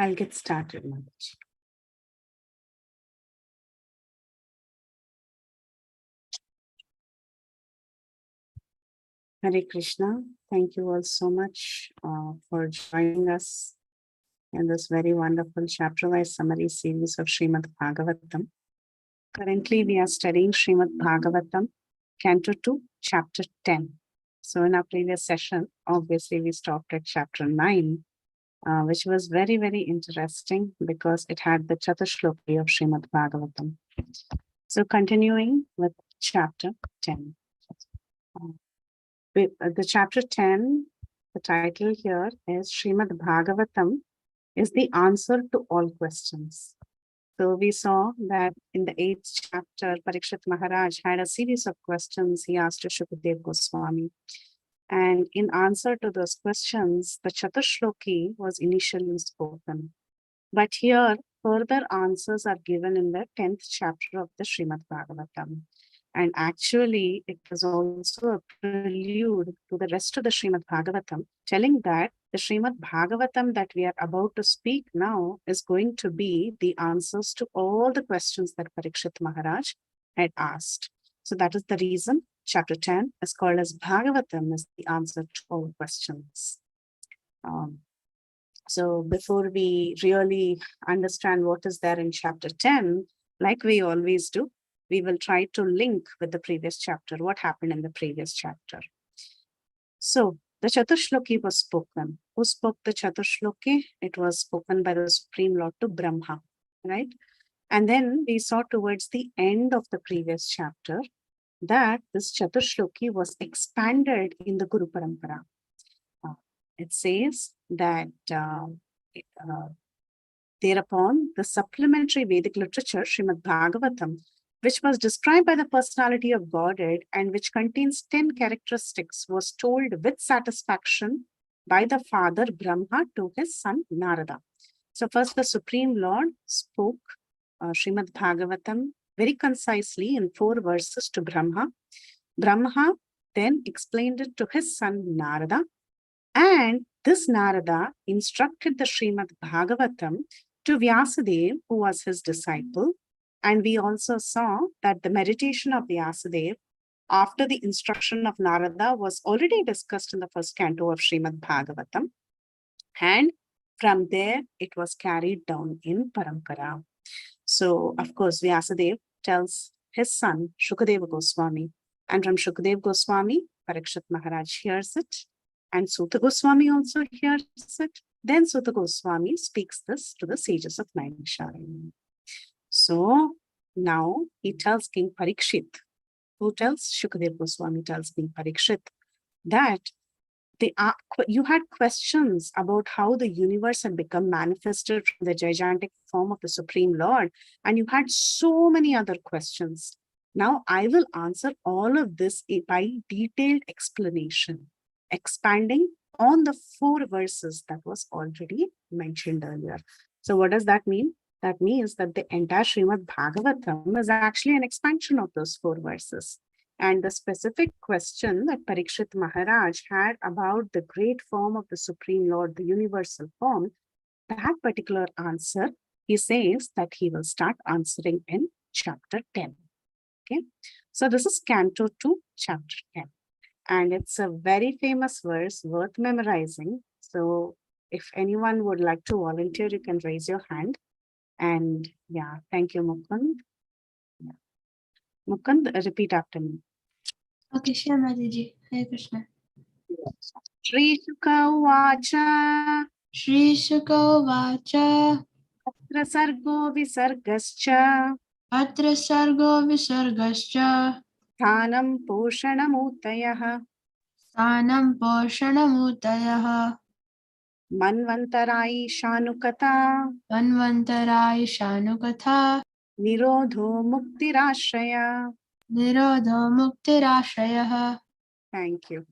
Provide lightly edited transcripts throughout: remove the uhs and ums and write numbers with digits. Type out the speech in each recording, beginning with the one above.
I'll get started, Mataji. Hare Krishna. Thank you all so much for joining us in this very wonderful chapter-wise summary series of Srimad Bahagvatam. Currently, we are studying Srimad Bahagvatam, Canto 2, Chapter 10. So in our previous session, obviously, we stopped at Chapter 9, which was very, very interesting because it had the Chatashloki of Srimad Bahagvatam. So continuing with Chapter 10. The Chapter 10, the title here is Srimad Bahagvatam is the answer to all questions. So we saw that in the 8th chapter, Parikshit Maharaj had a series of questions he asked to Shukadeva Goswami. And in answer to those questions, the Chatashloki was initially spoken. But here, further answers are given in the 10th chapter of the Srimad Bahagvatam. And actually, it is also a prelude to the rest of the Srimad Bahagvatam, telling that the Srimad Bahagavatam that we are about to speak now is going to be the answers to all the questions that Parikshit Maharaj had asked. So that is the reason chapter 10 is called as Bhagavatam, is the answer to all questions. So before we really understand what is there in chapter 10, like we always do, we will try to link with the previous chapter, what happened in the previous chapter. So the Chatashloki was spoken. Who spoke the Chatashloki? It was spoken by the Supreme Lord to Brahma, right? And then we saw towards the end of the previous chapter that this Chatashloki was expanded in the Guru Parampara. It says that thereupon the supplementary Vedic literature, Srimad Bahagavatam, which was described by the personality of Godhead and which contains 10 characteristics, was told with satisfaction by the father Brahma to his son Narada. So first the Supreme Lord spoke Srimad Bahagavatam very concisely in 4 verses to Brahma. Brahma then explained it to his son Narada. And this Narada instructed the Srimad Bahagavatam to Vyasadeva, who was his disciple. And we also saw that the meditation of Vyasadeva after the instruction of Narada was already discussed in the first canto of Srimad Bahagavatam. And from there, it was carried down in Parampara. So, of course, Vyasadeva tells his son, Shukadeva Goswami. And from Shukadeva Goswami, Parikshit Maharaj hears it. And Suta Goswami also hears it. Then Suta Goswami speaks this to the sages of Naimisharanya. So now he tells King Parikshit, who tells Shukadeva Goswami tells King Parikshit that you had questions about how the universe had become manifested from the gigantic form of the Supreme Lord, and you had so many other questions. Now I will answer all of this by detailed explanation, expanding on the 4 verses that was already mentioned earlier. So what does that mean? That means that the entire Srimad Bahagavatam is actually an expansion of those 4 verses. And the specific question that Parikshit Maharaj had about the great form of the Supreme Lord, the universal form, that particular answer, he says that he will start answering in chapter 10. Okay, so this is Canto 2, chapter 10. And it's a very famous verse worth memorizing. So if anyone would like to volunteer, you can raise your hand. And yeah, thank you, Mukund. Yeah. Mukund, repeat after me. Okay, sure, Mataji. Hare Krishna. Shri Shuka Uvacha. Shri Shuka Uvacha. Atra Sargo Visargascha. Atra Sargo Visargascha. Sthanam Poshanamutayah. Sthanam Poshanamutayah. Manvantarai Shanukata. Manvantarai Shanukatha. Nirodho Muktirashraya. Nirodho Muktirashrayah. Thank you.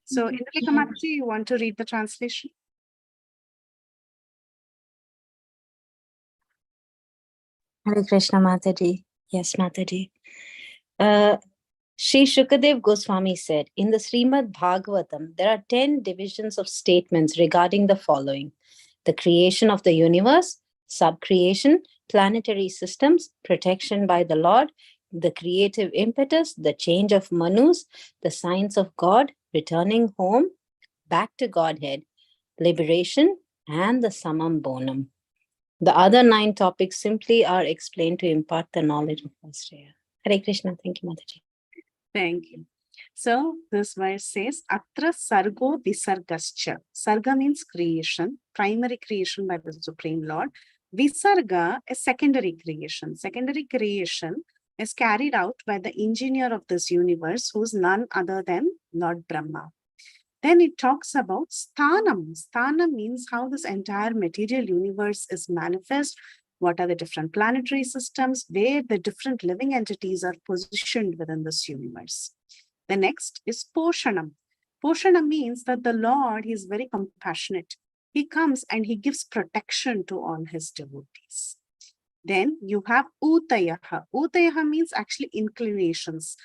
So, Indrika Mataji, you want to read the translation? Hare Krishna, Mataji. Yes, Mataji. Sri Shukadev Goswami said, in the Srimad Bhagavatam, there are 10 divisions of statements regarding the following. the creation of the universe, subcreation, planetary systems, protection by the Lord, the creative impetus, the change of Manus, the signs of God, returning home, back to Godhead, liberation, and the Samam Bonum. The other 9 topics simply are explained to impart the knowledge of Ashraya. Hare Krishna. Thank you, Mataji. Thank you. So this verse says, Atra Sargo Visargascha. Sarga means creation, primary creation by the Supreme Lord. Visarga is secondary creation. Secondary creation is carried out by the engineer of this universe, who is none other than Lord Brahma. Then it talks about sthanam. Sthanam means how this entire material universe is manifest, what are the different planetary systems, where the different living entities are positioned within this universe. The next is Poshanam. Poshanam means that the Lord is very compassionate. He comes and he gives protection to all his devotees. Then you have Utayaha. Utayaha means actually inclinations.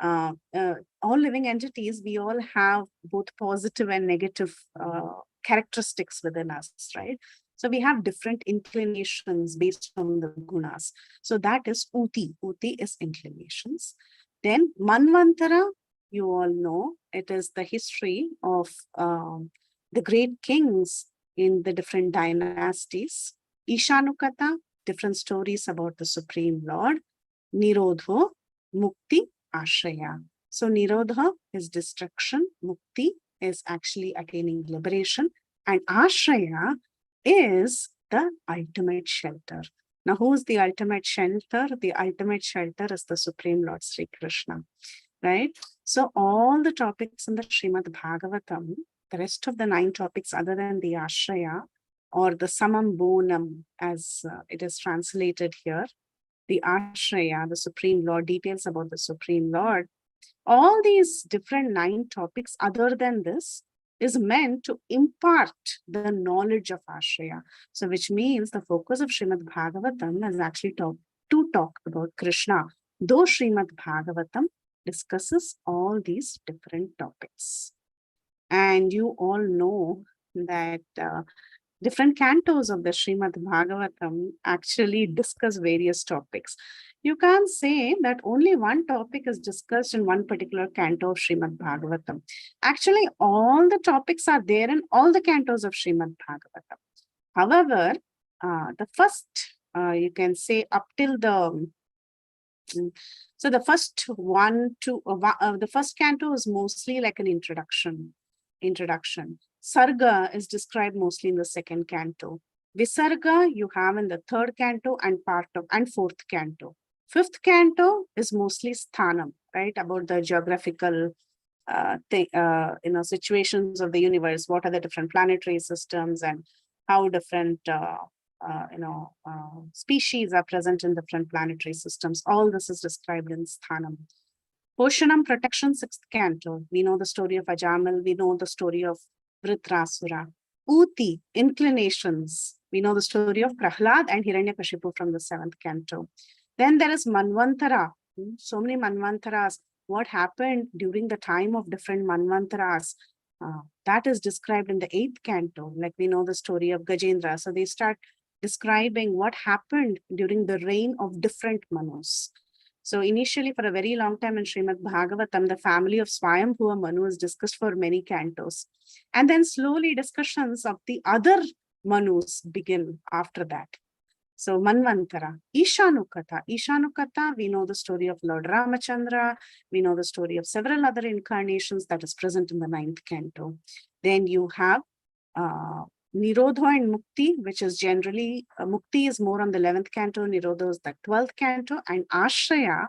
All living entities, we all have both positive and negative characteristics within us, right? So we have different inclinations based on the gunas. So that is Uti. Uti is inclinations. Then Manvantara, you all know, it is the history of the great kings in the different dynasties. Ishanukata, different stories about the Supreme Lord. Nirodho, Mukti, Ashraya. So Nirodha is destruction, Mukti is actually attaining liberation, and Ashraya is the ultimate shelter. Now, who is the ultimate shelter? The ultimate shelter is the Supreme Lord Sri Krishna, right? So all the topics in the Srimad Bahagvatam, the rest of the 9 topics other than the Ashraya or the Samam Bonam as it is translated here, the Ashraya, the Supreme Lord, details about the Supreme Lord, all these different 9 topics other than this is meant to impart the knowledge of Ashraya. So which means the focus of Srimad Bhagavatam is actually to talk about Krishna, though Srimad Bhagavatam discusses all these different topics. And you all know that different cantos of the Srimad Bhagavatam actually discuss various topics. You can't say that only one topic is discussed in one particular canto of Srimad Bhagavatam. Actually, all the topics are there in all the cantos of Srimad Bhagavatam. However, the first, you can say up till the, so the first the first canto is mostly like an introduction. Sarga is described mostly in the second canto. Visarga you have in the third canto and fourth canto. Fifth canto is mostly sthanam, right? About the geographical situations of the universe. What are the different planetary systems and how different species are present in different planetary systems. All this is described in sthanam. Poshanam, protection, 6th canto. We know the story of Ajamal. We know the story of Vritrasura. Uti, inclinations. We know the story of Prahlad and Hiranyakashipu from the 7th canto. Then there is Manvantara. So many Manvantaras. What happened during the time of different Manvantaras? That is described in the 8th canto. Like we know the story of Gajendra. So they start describing what happened during the reign of different Manus. So initially, for a very long time in Srimad Bhagavatam, the family of Swayambhuva Manu is discussed for many cantos. And then slowly discussions of the other Manus begin after that. So Manvantara, Ishanukata. Ishanukata, we know the story of Lord Ramachandra. We know the story of several other incarnations that is present in the 9th canto. Then you have Nirodha and Mukti, which is generally, Mukti is more on the 11th canto, Nirodha is the 12th canto, and Ashraya,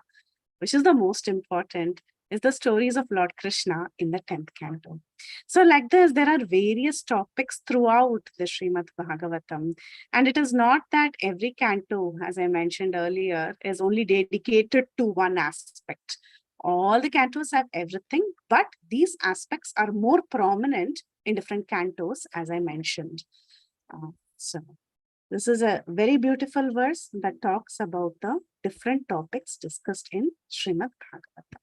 which is the most important, is the stories of Lord Krishna in the 10th canto. So like this, there are various topics throughout the Srimad Bhagavatam. And it is not that every canto, as I mentioned earlier, is only dedicated to one aspect. All the cantos have everything, but these aspects are more prominent in different cantos, as I mentioned. So this is a very beautiful verse that talks about the different topics discussed in Srimad Bhagavatam.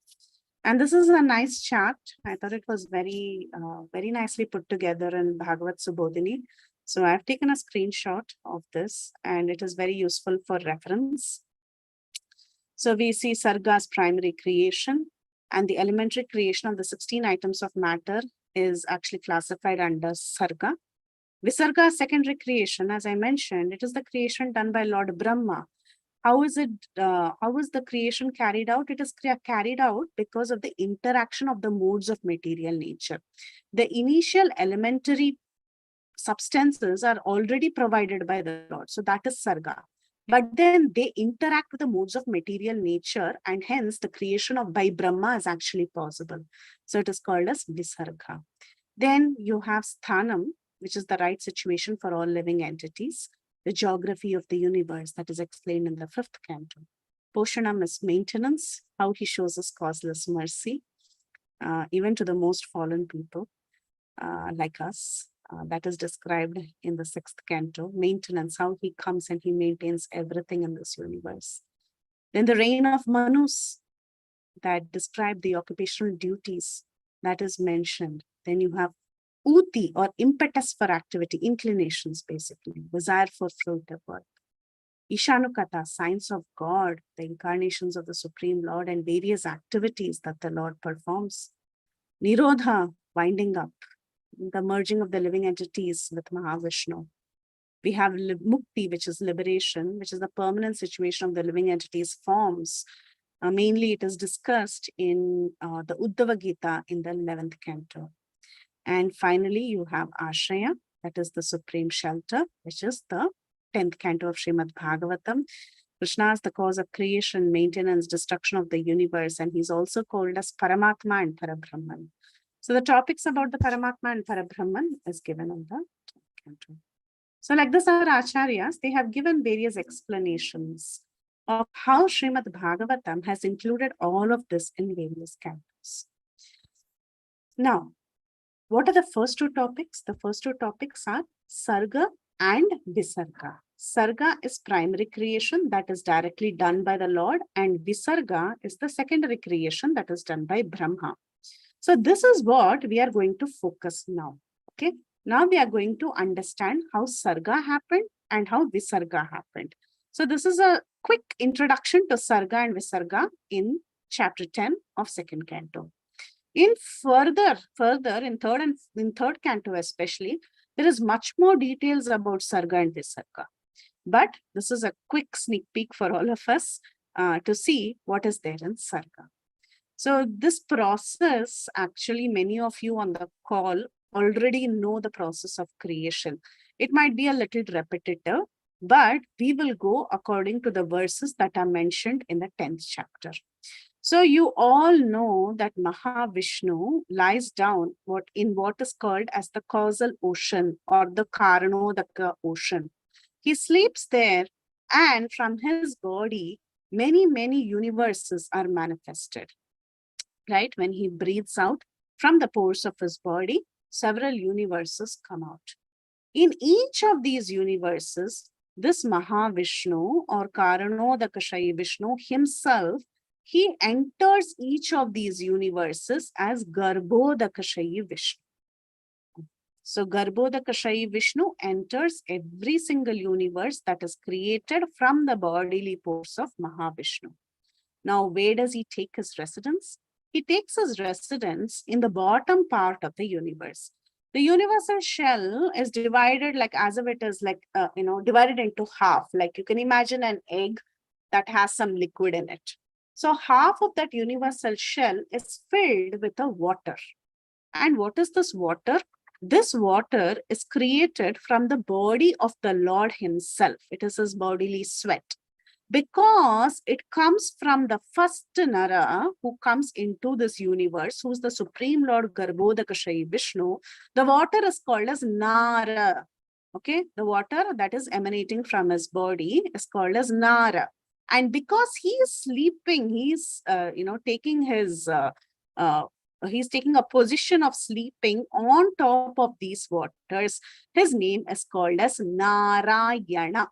And this is a nice chart. I thought it was very nicely put together in Bhagavad Subodhini. So I've taken a screenshot of this and it is very useful for reference. So we see Sarga's primary creation, and the elementary creation of the 16 items of matter is actually classified under Sarga. Visarga, secondary creation, as I mentioned, it is the creation done by Lord Brahma. How is it? How is the creation carried out? It is carried out because of the interaction of the modes of material nature. The initial elementary substances are already provided by the Lord, so that is Sarga. But then they interact with the modes of material nature, and hence the creation of by Brahma is actually possible. So it is called as Visarga. Then you have Sthanam, which is the right situation for all living entities, the geography of the universe that is explained in the 5th canto. Poshanam is maintenance, how he shows us causeless mercy, even to the most fallen people like us. That is described in the 6th canto. Maintenance, how he comes and he maintains everything in this universe. Then the reign of Manus, that describe the occupational duties that is mentioned. Then you have Uti, or impetus for activity, inclinations basically, desire for fruitive work. Ishanukata, signs of God, the incarnations of the Supreme Lord and various activities that the Lord performs. Nirodha, winding up, the merging of the living entities with Mahavishnu. We have Mukti, which is liberation, which is the permanent situation of the living entities' forms. Mainly it is discussed in the Uddhava Gita in the 11th canto. And finally, you have Ashraya, that is the supreme shelter, which is the 10th canto of Srimad Bahagvatam. Krishna is the cause of creation, maintenance, destruction of the universe, and he's also called as Paramatma and Parabrahman. So the topics about the Paramatma and Parabrahman is given in the 10th canto. So like this, our Acharyas, they have given various explanations of how Srimad Bahagavatam has included all of this in various cantos. Now, what are the first two topics? The first two topics are Sarga and Visarga. Sarga is primary creation that is directly done by the Lord, and Visarga is the secondary creation that is done by Brahma. So this is what we are going to focus now. Okay. Now we are going to understand how Sarga happened and how Visarga happened. So this is a quick introduction to Sarga and Visarga in chapter 10 of 2nd canto. In further in third canto especially, there is much more details about Sarga and Visarga. But this is a quick sneak peek for all of us to see what is there in Sarga. So this process, actually, many of you on the call already know the process of creation. It might be a little repetitive, but we will go according to the verses that are mentioned in the 10th chapter. So you all know that Mahavishnu lies down in what is called as the causal ocean or the Karanodaka ocean. He sleeps there, and from his body, many universes are manifested. Right? When he breathes out from the pores of his body, several universes come out. In each of these universes, this Mahavishnu or Karanodakashayi Vishnu himself, he enters each of these universes as Garbhodakashayi Vishnu. So Garbhodakashayi Vishnu enters every single universe that is created from the bodily pores of Mahavishnu. Now, where does he take his residence? He takes his residence in the bottom part of the universe. The universal shell is divided like as if it is like, divided into half. Like you can imagine an egg that has some liquid in it. So half of that universal shell is filled with the water. And what is this water? This water is created from the body of the Lord himself. It is his bodily sweat. Because it comes from the first Nara who comes into this universe, who's the Supreme Lord Garbhodakashayi Vishnu, the water is called as Nara. Okay, the water that is emanating from his body is called as Nara. And because he is sleeping, he's taking his he's taking a position of sleeping on top of these waters. His name is called as Narayana.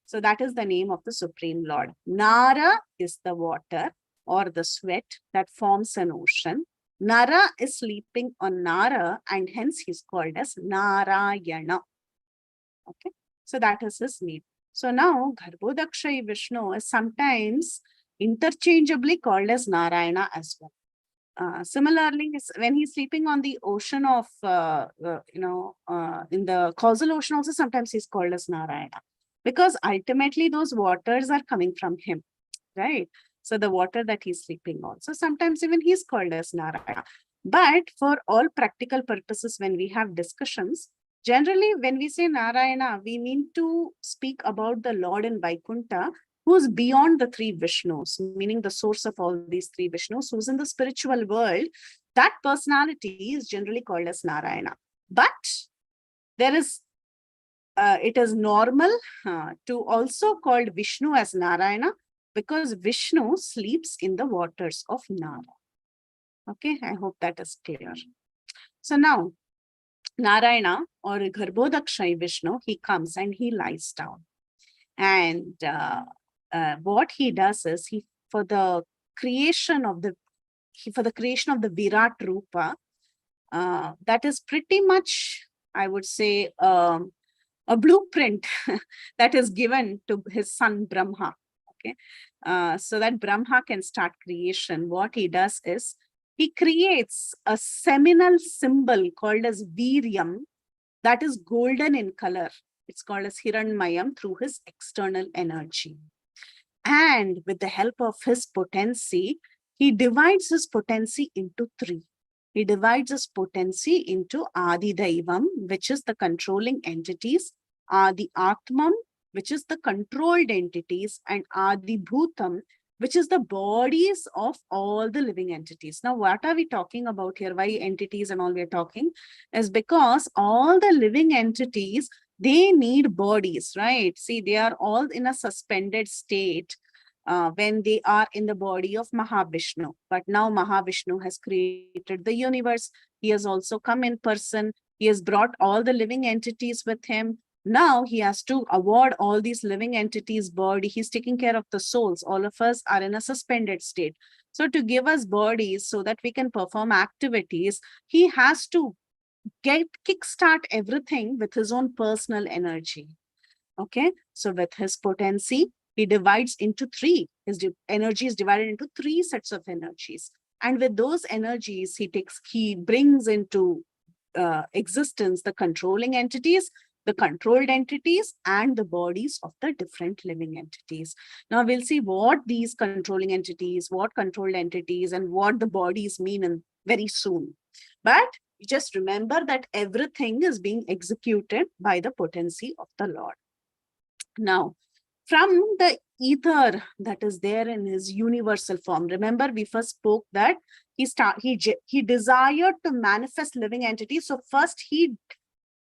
So that is the name of the Supreme Lord. Nara is the water or the sweat that forms an ocean. Nara is sleeping on Nara, and hence he's called as Narayana. Okay, so that is his name. So now Garbhodakshay Vishnu is sometimes interchangeably called as Narayana as well. Similarly, when he's sleeping on the ocean of, in the causal ocean also, sometimes he's called as Narayana, because ultimately those waters are coming from him, right? So the water that he's sleeping on. So sometimes even he's called as Narayana. But for all practical purposes, when we have discussions, generally when we say Narayana, we mean to speak about the Lord in Vaikuntha, who's beyond the three Vishnus, meaning the source of all these three Vishnus, who's in the spiritual world. That personality is generally called as Narayana. But there is, it is normal to also call Vishnu as Narayana, because Vishnu sleeps in the waters of Nara. Okay, I hope that is clear. So now, Narayana or Garbhodakshay Vishnu, he comes and he lies down. And what he does is, for the creation of the Virat Rupa, that is pretty much, I would say, a blueprint that is given to his son Brahma. Okay, so that Brahma can start creation. What he does is, he creates a seminal symbol called as Viryam, that is golden in color. It's called as Hiranmayam through his external energy. And with the help of his potency, he divides his potency into three. He divides his potency into Adi Daivam, which is the controlling entities, Adi Atmam, which is the controlled entities, and Adi Bhutam, which is the bodies of all the living entities. Now, what are we talking about here? Why entities and all we're talking is because all the living entities, they need bodies, right? See, they are all in a suspended state when they are in the body of Mahavishnu. But now Mahavishnu has created the universe. He has also come in person. He has brought all the living entities with him. Now he has to award all these living entities body. He's taking care of the souls. All of us are in a suspended state. So to give us bodies so that we can perform activities, he has to kickstart everything with his own personal energy. Okay, so with his potency, he divides into three. His energy is divided into three sets of energies. And with those energies, he brings into existence the controlling entities, the controlled entities, and the bodies of the different living entities. Now we'll see what these controlling entities, what controlled entities, and what the bodies mean in very soon. But just remember that everything is being executed by the potency of the Lord. Now, from the ether that is there in his universal form, remember we first spoke that he desired to manifest living entities. So first he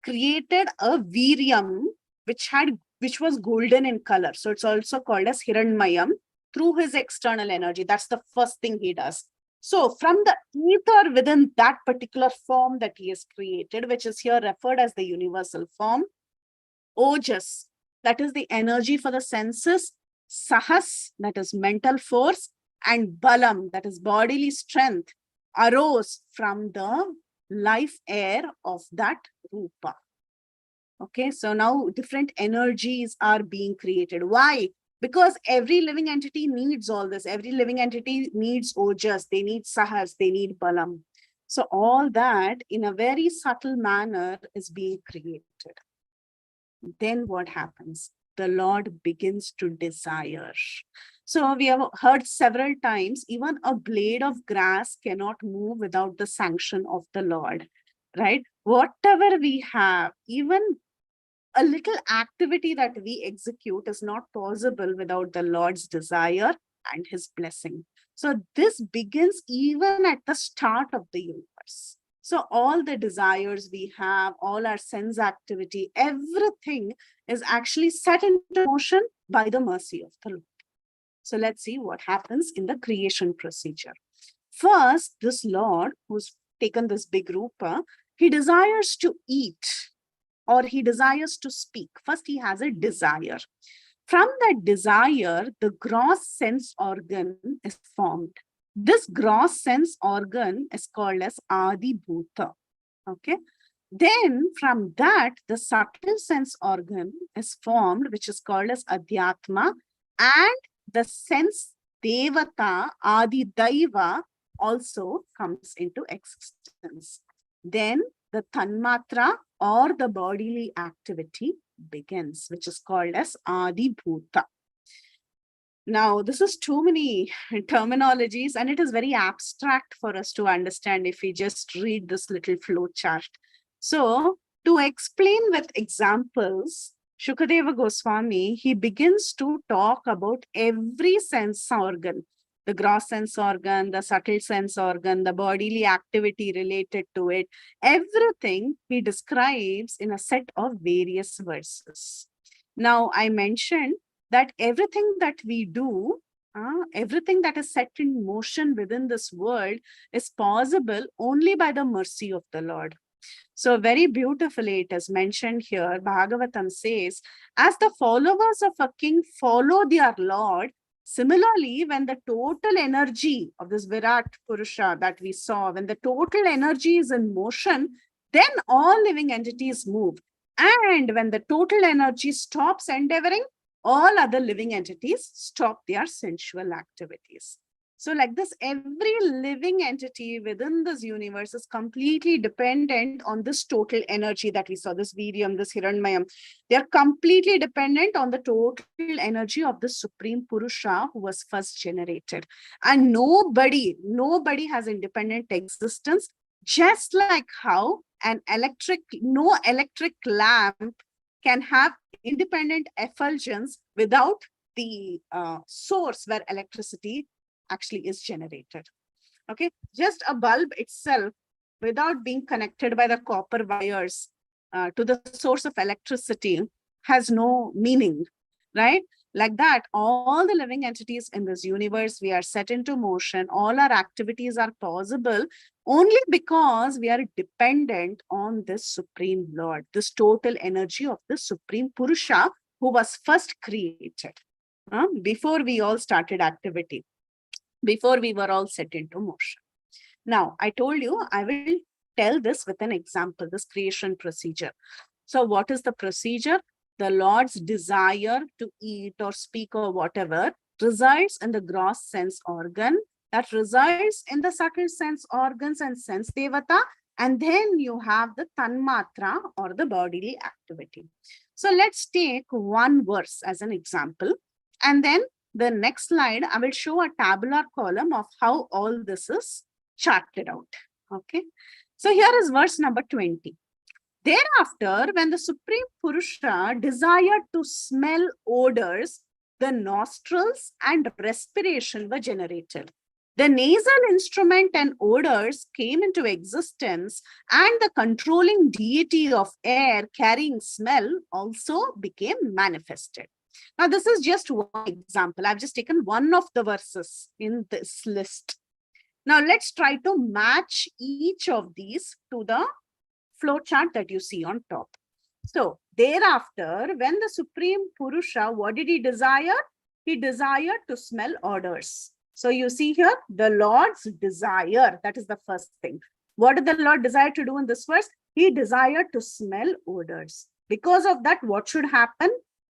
created a Viryam, which was golden in color. So it's also called as Hiranmayam through his external energy. That's the first thing he does. So from the ether within that particular form that he has created, which is here referred as the universal form, Ojas, that is the energy for the senses, Sahas, that is mental force, and Balam, that is bodily strength, arose from the life air of that Rupa. Okay, so now different energies are being created. Why? Because every living entity needs all this. Every living entity needs Ojas, they need Sahas, they need Balam. So all that in a very subtle manner is being created. Then what happens? The Lord begins to desire. So we have heard several times, even a blade of grass cannot move without the sanction of the Lord, right? Whatever we have, even a little activity that we execute is not possible without the Lord's desire and his blessing. So this begins even at the start of the universe. So all the desires we have, all our sense activity, everything is actually set into motion by the mercy of the Lord. So let's see what happens in the creation procedure. First, this Lord who's taken this big Rupa, he desires to eat or he desires to speak. First, he has a desire. From that desire, the gross sense organ is formed. This gross sense organ is called as Adi Bhuta. Okay. Then from that, the subtle sense organ is formed, which is called as Adhyatma, and the sense Devata, Adi Daiva, also comes into existence. Then the Tanmatra or the bodily activity begins, which is called as Adi Bhuta. Now, this is too many terminologies, and it is very abstract for us to understand if we just read this little flow chart. So, to explain with examples, Shukadeva Goswami, he begins to talk about every sense organ, the gross sense organ, the subtle sense organ, the bodily activity related to it, everything he describes in a set of various verses. Now, I mentioned that everything that we do, everything that is set in motion within this world is possible only by the mercy of the Lord. So very beautifully it is mentioned here, Bhagavatam says, as the followers of a king follow their Lord, similarly, when the total energy of this Virat Purusha that we saw, when the total energy is in motion, then all living entities move. And when the total energy stops endeavoring, all other living entities stop their sensual activities. So like this, every living entity within this universe is completely dependent on this total energy that we saw, this Viryam, this Hiranymayam. They are completely dependent on the total energy of the Supreme Purusha who was first generated. And nobody has independent existence, just like how no electric lamp can have independent effulgence without the source where electricity actually is generated. Okay, just a bulb itself, without being connected by the copper wires to the source of electricity, has no meaning, right? Like that, all the living entities in this universe, we are set into motion. All our activities are possible only because we are dependent on this Supreme Lord, this total energy of the Supreme Purusha who was first created before we all started activity, before we were all set into motion. Now, I told you I will tell this with an example, this creation procedure. So what is the procedure? The Lord's desire to eat or speak or whatever resides in the gross sense organ, that resides in the subtle sense organs and sense devata, and then you have the tanmatra or the bodily activity. So let's take one verse as an example, and then the next slide, I will show a tabular column of how all this is charted out. Okay. So here is verse number 20. Thereafter, when the Supreme Purusha desired to smell odors, the nostrils and respiration were generated. The nasal instrument and odors came into existence, and the controlling deity of air carrying smell also became manifested. Now, this is just one example. I've just taken one of the verses in this list. Now, let's try to match each of these to the flow chart that you see on top. So, thereafter, when the Supreme Purusha, what did he desire? He desired to smell odors. So, you see here, the Lord's desire, that is the first thing. What did the Lord desire to do in this verse? He desired to smell odors. Because of that, what should happen?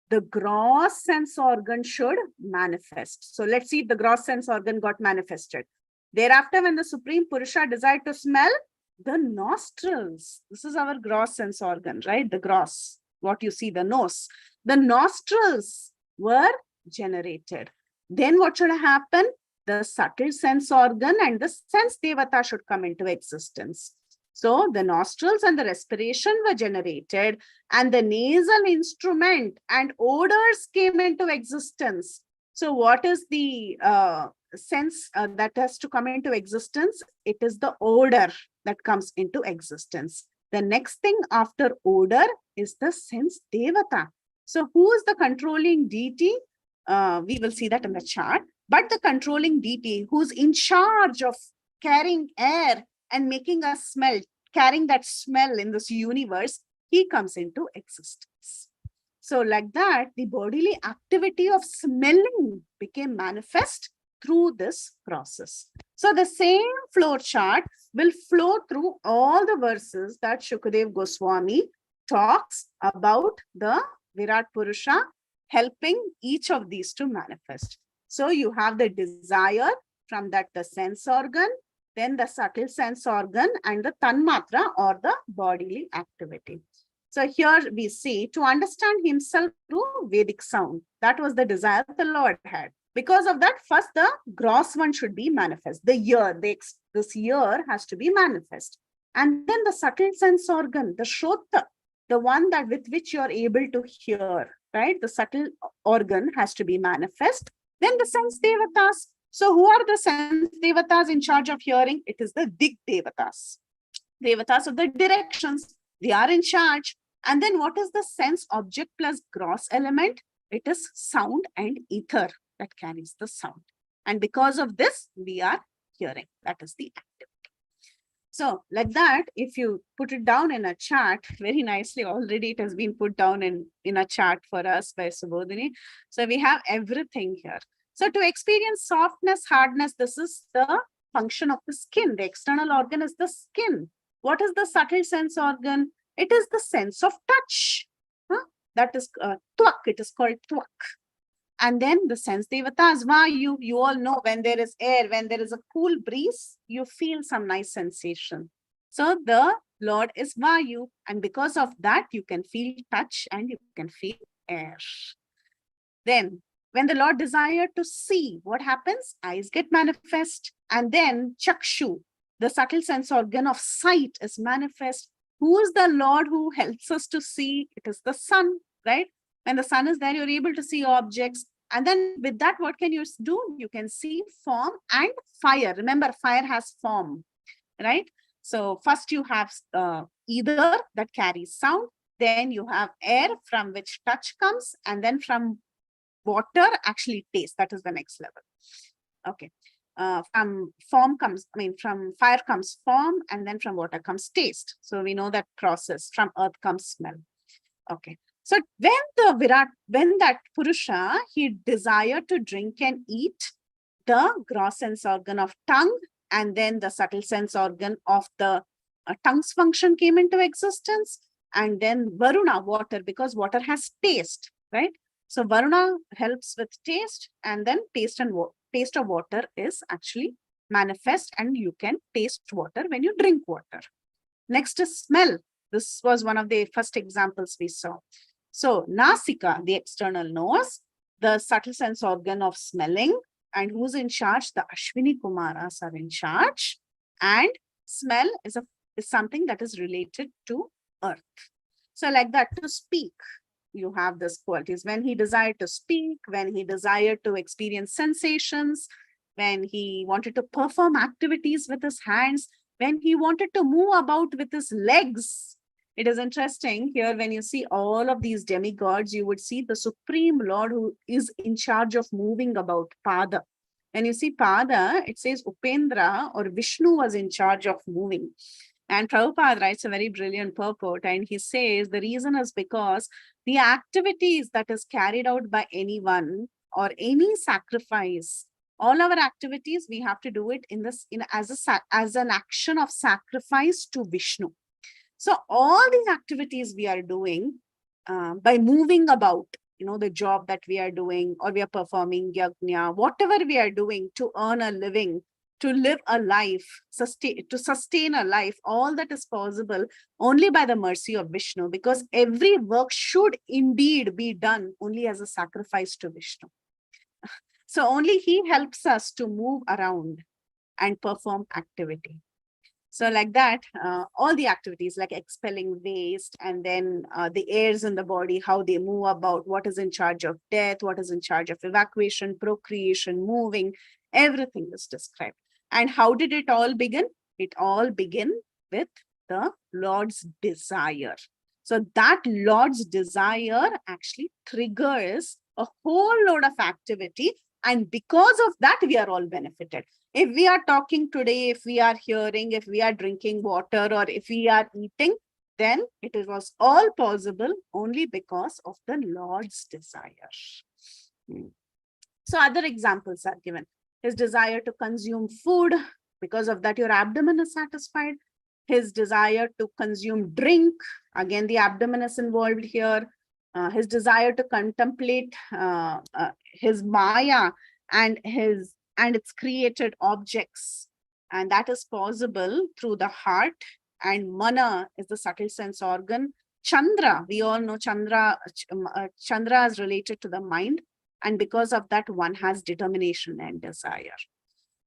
The gross sense organ should manifest. So let's see if the gross sense organ got manifested. Thereafter, when the Supreme Purusha desired to smell, the nostrils, this is our gross sense organ, right? The gross, what you see, the nose. The nostrils were generated. Then what should happen? The subtle sense organ and the sense devata should come into existence. So the nostrils and the respiration were generated, and the nasal instrument and odors came into existence. So what is the sense that has to come into existence? It is the odor that comes into existence. The next thing after odor is the sense devata. So who is the controlling deity? We will see that in the chart. But the controlling deity who's in charge of carrying air and making us smell, carrying that smell in this universe, he comes into existence. So like that, the bodily activity of smelling became manifest, through this process. So the same flow chart will flow through all the verses that Shukadev Goswami talks about the Virat Purusha helping each of these to manifest. So you have the desire, from that the sense organ, then the subtle sense organ, and the tanmatra or the bodily activity. So here we see, to understand himself through Vedic sound. That was the desire the Lord had. Because of that, first the gross one should be manifest. The ear, this ear has to be manifest. And then the subtle sense organ, the shota, the one that with which you are able to hear, right? The subtle organ has to be manifest. Then the sense devatas. So who are the sense devatas in charge of hearing? It is the dig devatas. Devatas of the directions. They are in charge. And then what is the sense object plus gross element? It is sound and ether that carries the sound. And because of this, we are hearing. That is the activity. So like that, if you put it down in a chart, very nicely, already it has been put down in a chart for us by Subodhini. So we have everything here. So to experience softness, hardness, this is the function of the skin. The external organ is the skin. What is the subtle sense organ? It is the sense of touch. That is twak. It is called twak. And then the sense devatas, vayu, you all know when there is air, when there is a cool breeze, you feel some nice sensation. So the Lord is vayu, and because of that, you can feel touch and you can feel air. Then when the Lord desired to see, what happens? Eyes get manifest. And then chakshu, the subtle sense organ of sight, is manifest. Who is the Lord who helps us to see? It is the sun, right? When the sun is there, you're able to see objects. And then with that, what can you do? You can see form and fire. Remember, fire has form, right? So first you have ether that carries sound. Then you have air from which touch comes. And then from water, actually taste. That is the next level. Okay. From fire comes form, and then from water comes taste. So we know that process. From earth comes smell. Okay. So when that Purusha, he desired to drink and eat, the gross sense organ of tongue and then the subtle sense organ of the tongue's function came into existence. And then Varuna, water, because water has taste, right? So Varuna helps with taste, and then taste of water is actually manifest, and you can taste water when you drink water. Next is smell. This was one of the first examples we saw. So Nasika, the external nose, the subtle sense organ of smelling, and who's in charge? The Ashwini Kumaras are in charge. And smell is something that is related to earth. So like that, to speak, you have these qualities. When he desired to speak, when he desired to experience sensations, when he wanted to perform activities with his hands, when he wanted to move about with his legs. It is interesting here, when you see all of these demigods, you would see the Supreme Lord who is in charge of moving about, Pada. When you see Pada, it says Upendra or Vishnu was in charge of moving. And Prabhupada writes a very brilliant purport, and he says the reason is because the activities that is carried out by anyone or any sacrifice, all our activities, we have to do it as an action of sacrifice to Vishnu. So all these activities we are doing by moving about, the job that we are doing, or we are performing yajna, whatever we are doing to earn a living, to live a life, to sustain a life, all that is possible only by the mercy of Vishnu, because every work should indeed be done only as a sacrifice to Vishnu. So only he helps us to move around and perform activity. So like that, all the activities like expelling waste, and then the airs in the body, how they move about, what is in charge of death, what is in charge of evacuation, procreation, moving, everything is described. And how did it all begin? It all began with the Lord's desire. So that Lord's desire actually triggers a whole load of activity. And because of that, we are all benefited. If we are talking today, if we are hearing, if we are drinking water, or if we are eating, then it was all possible only because of the Lord's desire. So other examples are given. his desire to consume food. Because of that, your abdomen is satisfied. His desire to consume drink, again, the abdomen is involved here. His desire to contemplate his Maya and its created objects. And that is possible through the heart. And Mana is the subtle sense organ. Chandra, we all know Chandra is related to the mind. And because of that, one has determination and desire.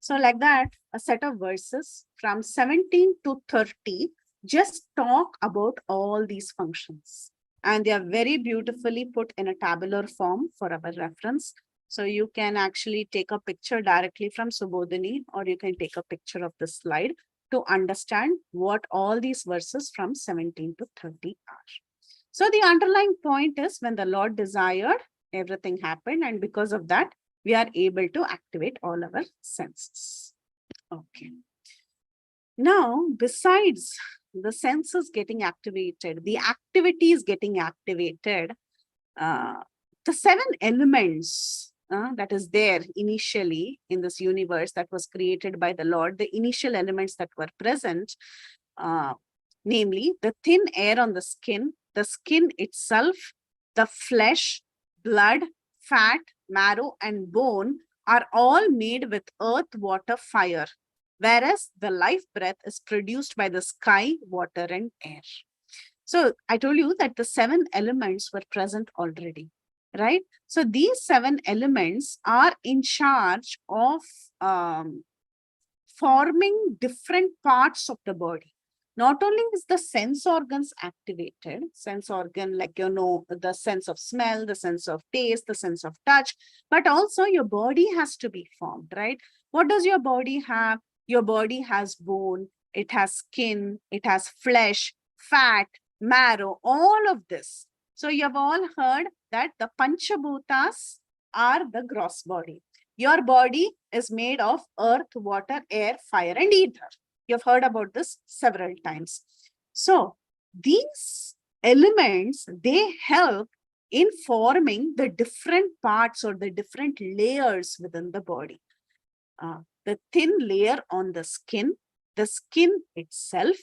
So like that, a set of verses from 17 to 30 just talk about all these functions. And they are very beautifully put in a tabular form for our reference. So you can actually take a picture directly from Subodhini, or you can take a picture of the slide to understand what all these verses from 17 to 30 are. So the underlying point is, when the Lord desired, everything happened. And because of that, we are able to activate all our senses. Okay. Now, besides the senses getting activated, the activities getting activated, the 7 elements that is there initially in this universe that was created by the Lord, the initial elements that were present, namely the thin air on the skin itself, the flesh, blood, fat, marrow, and bone are all made with earth, water, fire, whereas the life breath is produced by the sky, water, and air. So I told you that the 7 elements were present already, right? So these 7 elements are in charge of forming different parts of the body. Not only is the sense organs activated, sense organ like, the sense of smell, the sense of taste, the sense of touch, but also your body has to be formed, right? What does your body have? Your body has bone, it has skin, it has flesh, fat, marrow, all of this. So you have all heard that the Panchabhutas are the gross body. Your body is made of earth, water, air, fire, and ether. You've heard about this several times. So these elements, they help in forming the different parts or the different layers within the body. The thin layer on the skin itself,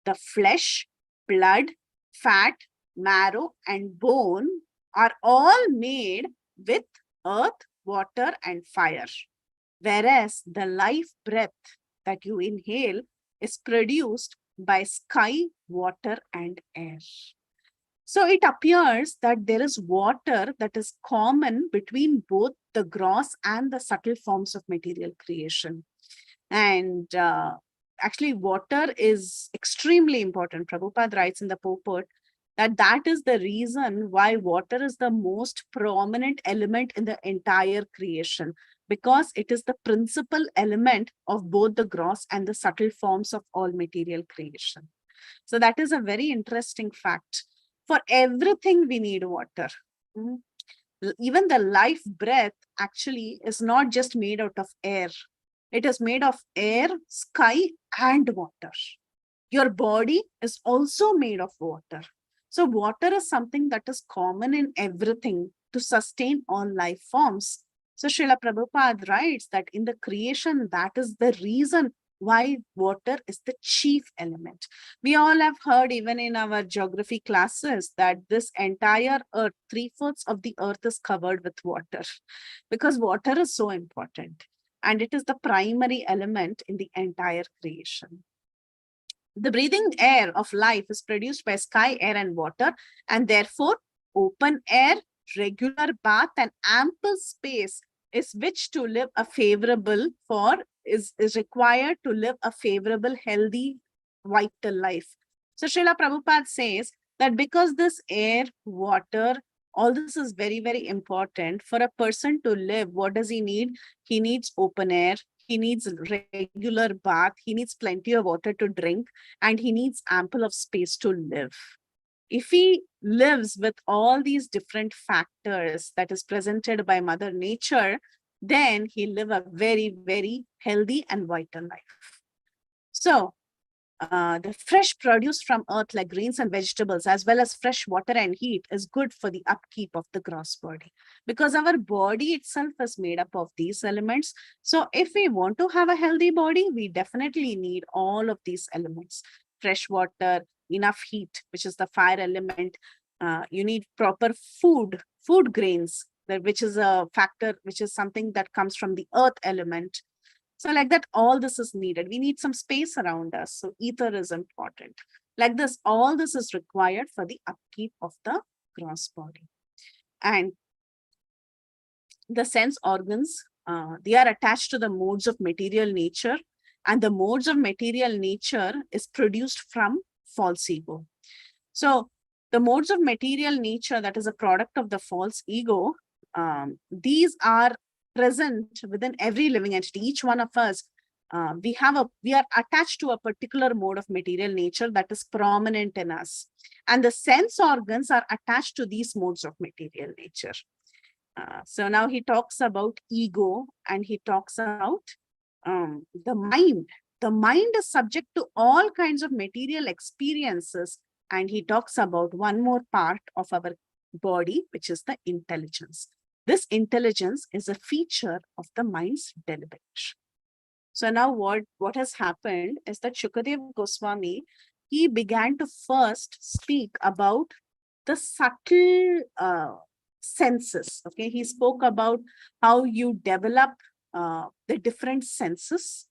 the flesh, blood, fat, marrow, and bone are all made with earth, water, and fire. Whereas the life breath that you inhale is produced by sky, water, and air. So it appears that there is water that is common between both the gross and the subtle forms of material creation. And actually, water is extremely important. Prabhupada writes in the purport that is the reason why water is the most prominent element in the entire creation, because it is the principal element of both the gross and the subtle forms of all material creation. So that is a very interesting fact. For everything, we need water. Even the life breath actually is not just made out of air. It is made of air, sky, and water. Your body is also made of water. So water is something that is common in everything to sustain all life forms. So Srila Prabhupada writes that in the creation, that is the reason why water is the chief element. We all have heard, even in our geography classes, that this entire earth, 3/4 of the earth is covered with water, because water is so important and it is the primary element in the entire creation. The breathing air of life is produced by sky, air, and water, and therefore open air, regular bath, and ample space is required to live a favorable, healthy, vital life. So Srila Prabhupada says that because this air, water, all this is very, very important for a person to live. What does he need? He needs open air. He needs regular bath. He needs plenty of water to drink, and he needs ample of space to live. If he lives with all these different factors that is presented by Mother Nature, then he'll live a very, very healthy and vital life. So the fresh produce from earth like grains and vegetables, as well as fresh water and heat, is good for the upkeep of the gross body, because our body itself is made up of these elements. So if we want to have a healthy body, we definitely need all of these elements: fresh water, enough heat, which is the fire element. You need proper food grains, which is a factor, which is something that comes from the earth element. So like that, all this is needed. We need some space around us. So ether is important. Like this, all this is required for the upkeep of the gross body. And the sense organs, they are attached to the modes of material nature. And the modes of material nature is produced from false ego. So the modes of material nature, that is a product of the false ego, these are present within every living entity. Each one of us, we are attached to a particular mode of material nature that is prominent in us. And the sense organs are attached to these modes of material nature. So now he talks about ego, and he talks about the mind. The mind is subject to all kinds of material experiences. And he talks about one more part of our body, which is the intelligence. This intelligence is a feature of the mind's deliberation. So now what has happened is that Shukadev Goswami, he began to first speak about the subtle senses. Okay, he spoke about how you develop the different senses,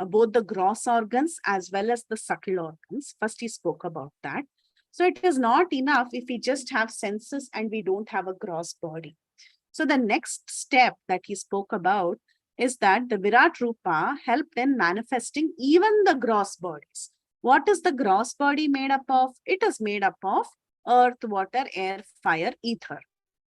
both the gross organs as well as the subtle organs. First, he spoke about that. So it is not enough if we just have senses and we don't have a gross body. So the next step that he spoke about is that the Virat Rupa helped in manifesting even the gross bodies. What is the gross body made up of? It is made up of earth, water, air, fire, ether.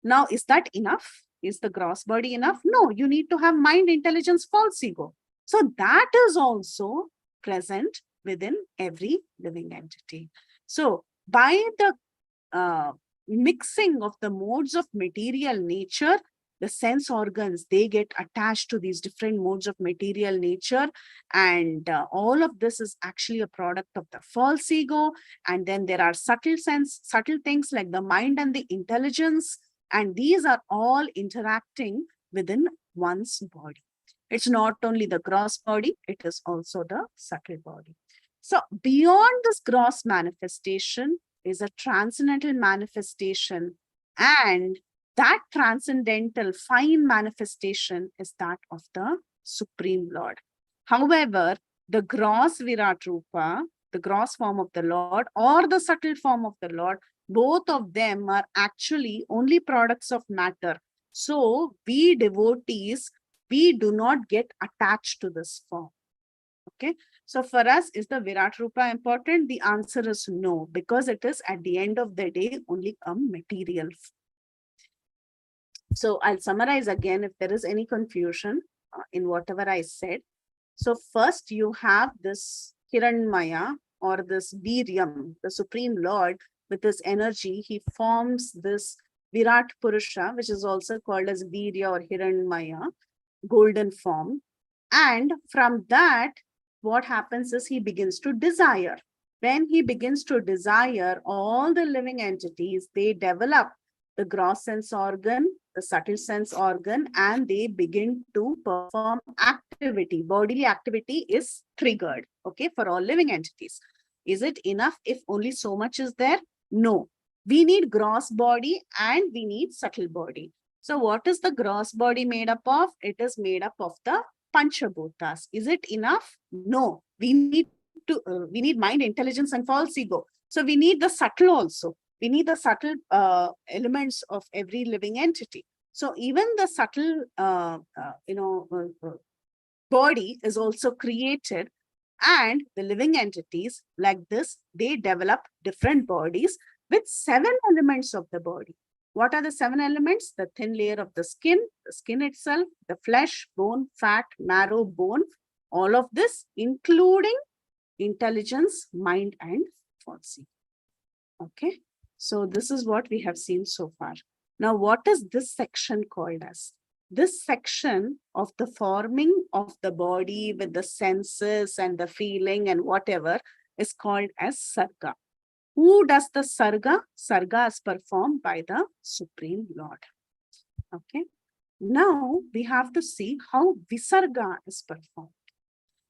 Now, is that enough? Is the gross body enough? No, you need to have mind, intelligence, false ego. So that is also present within every living entity. So by the mixing of the modes of material nature, the sense organs, they get attached to these different modes of material nature. And all of this is actually a product of the false ego. And then there are subtle things like the mind and the intelligence. And these are all interacting within one's body. It's not only the gross body, it is also the subtle body. So beyond this gross manifestation is a transcendental manifestation, and that transcendental fine manifestation is that of the Supreme Lord. However, the gross Virat Rupa, the gross form of the Lord, or the subtle form of the Lord, both of them are actually only products of matter. So we devotees, we do not get attached to this form. Okay, so for us, is the Virat Rupa important? The answer is no, because it is at the end of the day only a material. So I'll summarize again if there is any confusion in whatever I said. So first you have this Hiranmaya, or this Viryam, the Supreme Lord. With his energy, he forms this Virat Purusha, which is also called as Virya or Hiranmaya, golden form. And from that, what happens is he begins to desire. When he begins to desire, all the living entities, they develop the gross sense organ, the subtle sense organ, and they begin to perform activity. Bodily activity is triggered, okay, for all living entities. Is it enough if only so much is there? No. We need gross body and we need subtle body. So what is the gross body made up of? It is made up of the Panchabhutas. Is it enough? No. We need mind, intelligence, and false ego. So we need the subtle also. We need the subtle elements of every living entity. So even the subtle, body is also created, and the living entities like this, they develop different bodies with 7 elements of the body. What are the 7 elements? The thin layer of the skin itself, the flesh, bone, fat, marrow, bone, all of this, including intelligence, mind, and false ego. Okay, so this is what we have seen so far. Now, what is this section called as? This section of the forming of the body with the senses and the feeling and whatever, is called as Sarga. Who does the Sarga? Sarga is performed by the Supreme Lord. Okay. Now we have to see how Visarga is performed.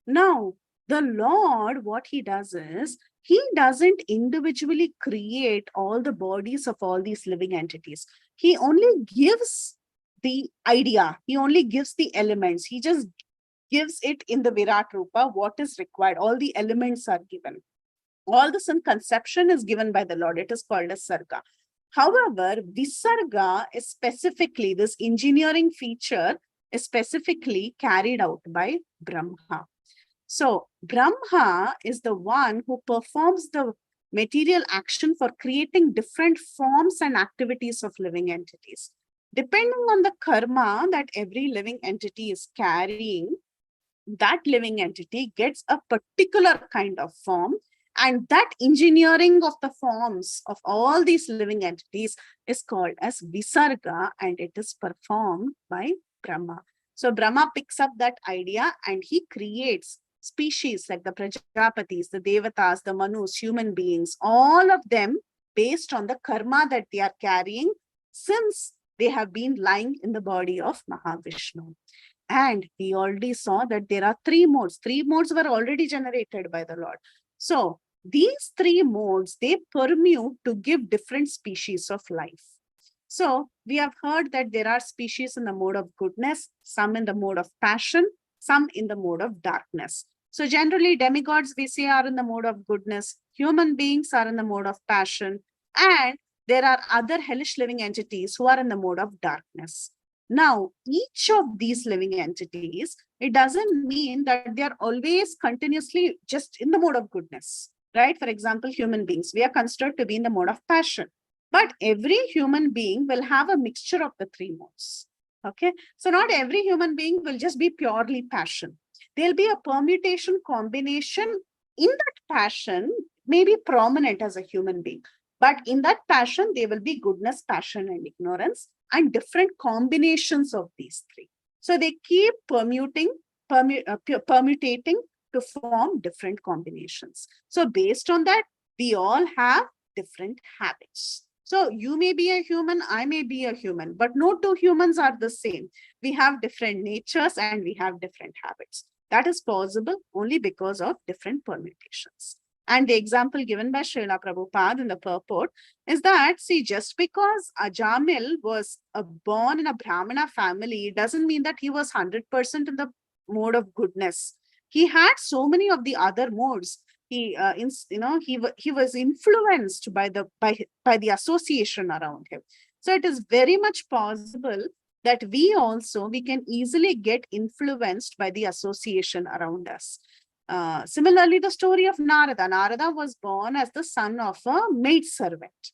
Now, the Lord, what he does is, he doesn't individually create all the bodies of all these living entities. He only gives the idea, he only gives the elements. He just gives it in the Virat Rupa, what is required. All the elements are given. All this in conception is given by the Lord. It is called as Sarga. However, Visarga is specifically, this engineering feature is specifically carried out by Brahma. So Brahma is the one who performs the material action for creating different forms and activities of living entities. Depending on the karma that every living entity is carrying, that living entity gets a particular kind of form, and that engineering of the forms of all these living entities is called as Visarga, and it is performed by Brahma. So Brahma picks up that idea and he creates species like the Prajapatis, the Devatas, the Manus, human beings, all of them based on the karma that they are carrying since they have been lying in the body of Mahavishnu. And we already saw that there are three modes. Three modes were already generated by the Lord. So these three modes, they permute to give different species of life. So we have heard that there are species in the mode of goodness, some in the mode of passion, some in the mode of darkness. So generally demigods we say are in the mode of goodness, human beings are in the mode of passion, and there are other hellish living entities who are in the mode of darkness. Now, each of these living entities, it doesn't mean that they are always continuously just in the mode of goodness, right? For example, human beings, we are considered to be in the mode of passion. But every human being will have a mixture of the three modes. Okay. So not every human being will just be purely passion. There'll be a permutation combination in that passion, may be prominent as a human being. But in that passion, there will be goodness, passion, and ignorance, and different combinations of these three. So they keep permutating to form different combinations. So based on that, we all have different habits. So you may be a human, I may be a human, but no two humans are the same. We have different natures and we have different habits. That is possible only because of different permutations. And the example given by Srila Prabhupada in the purport is that, see, just because Ajamil was born in a Brahmana family, doesn't mean that he was 100% in the mode of goodness. He had so many of the other modes. He was influenced by the association around him. So it is very much possible that we can easily get influenced by the association around us. Similarly, the story of Narada. Narada was born as the son of a maid servant.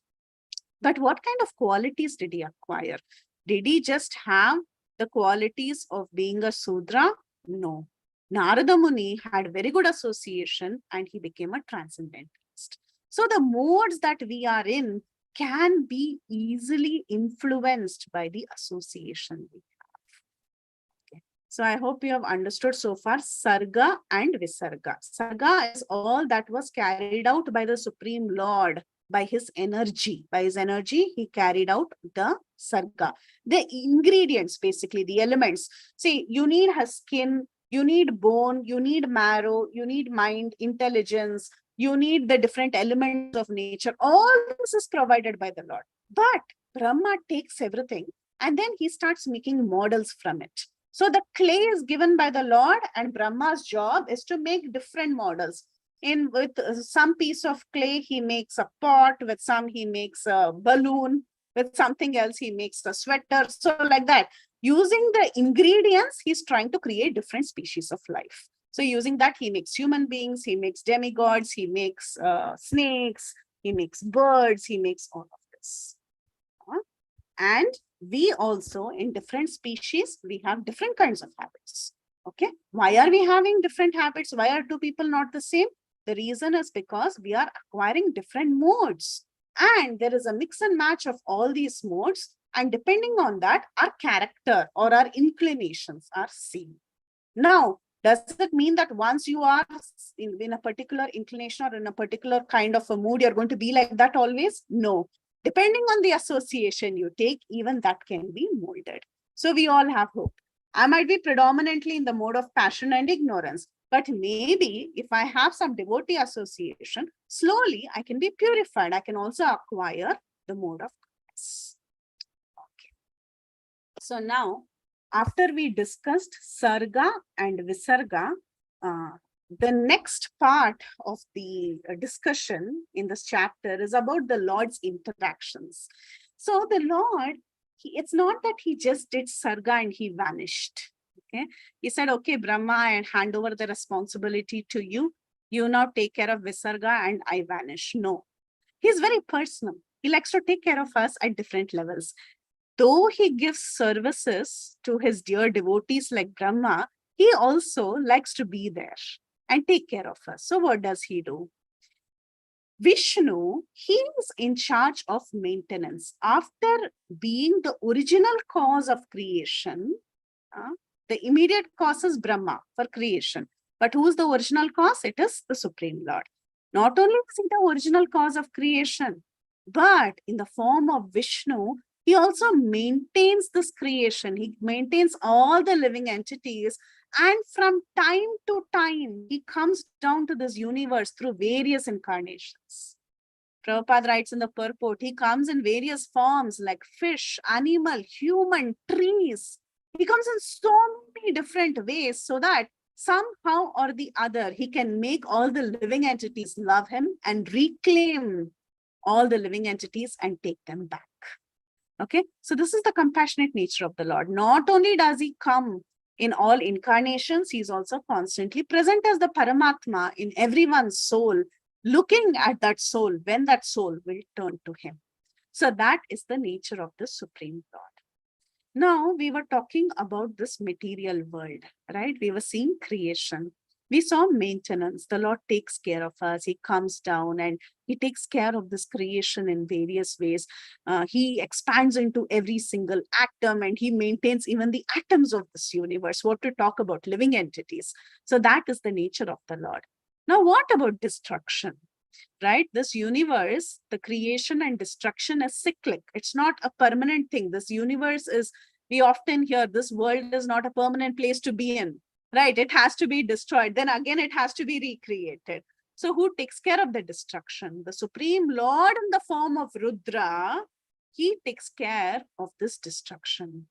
But what kind of qualities did he acquire? Did he just have the qualities of being a Sudra? No. Narada Muni had very good association and he became a transcendentalist. So the modes that we are in can be easily influenced by the association we have. Okay. So I hope you have understood so far Sarga and Visarga. Sarga is all that was carried out by the Supreme Lord by his energy. By his energy, he carried out the Sarga. The ingredients, basically, the elements. See, you need a skin, you need bone, you need marrow, you need mind, intelligence, you need the different elements of nature. All this is provided by the Lord. But Brahma takes everything and then he starts making models from it. So the clay is given by the Lord and Brahma's job is to make different models. With some piece of clay, he makes a pot. With some, he makes a balloon. With something else, he makes a sweater. So like that. Using the ingredients, he's trying to create different species of life. So using that, he makes human beings, he makes demigods, he makes snakes, he makes birds, he makes all of this. And we also, in different species, we have different kinds of habits. Okay. Why are we having different habits? Why are two people not the same? The reason is because we are acquiring different modes. And there is a mix and match of all these modes. And depending on that, our character or our inclinations are seen. Now, Does it mean that once you are in a particular inclination or in a particular kind of a mood, you're going to be like that always? No. Depending on the association you take, even that can be molded. So we all have hope. I might be predominantly in the mode of passion and ignorance, but maybe if I have some devotee association, slowly I can be purified. I can also acquire the mode of goodness. Okay. So now, after we discussed Sarga and Visarga, the next part of the discussion in this chapter is about the Lord's interactions. So the Lord, it's not that he just did Sarga and he vanished. Okay, he said, okay, Brahma, I hand over the responsibility to you. You now take care of Visarga and I vanish. No, he's very personal. He likes to take care of us at different levels. Though he gives services to his dear devotees like Brahma, he also likes to be there and take care of us. So what does he do? Vishnu, he is in charge of maintenance. After being the original cause of creation, the immediate cause is Brahma for creation. But who is the original cause? It is the Supreme Lord. Not only is he the original cause of creation, but in the form of Vishnu, he also maintains this creation. He maintains all the living entities. And from time to time, he comes down to this universe through various incarnations. Prabhupada writes in the purport, he comes in various forms like fish, animal, human, trees. He comes in so many different ways so that somehow or the other, he can make all the living entities love him and reclaim all the living entities and take them back. Okay, so this is the compassionate nature of the Lord. Not only does he come in all incarnations, he is also constantly present as the Paramatma in everyone's soul, looking at that soul when that soul will turn to him. So that is the nature of the Supreme Lord. Now we were talking about this material world, right? We were seeing creation. We saw maintenance. The Lord takes care of us. He comes down and he takes care of this creation in various ways. He expands into every single atom and he maintains even the atoms of this universe. What to talk about living entities. So that is the nature of the Lord. Now, what about destruction? Right? This universe, the creation and destruction is cyclic. It's not a permanent thing. This universe is, we often hear, this world is not a permanent place to be in. Right? It has to be destroyed. Then again, it has to be recreated. So who takes care of the destruction? The Supreme Lord in the form of Rudra, he takes care of this destruction.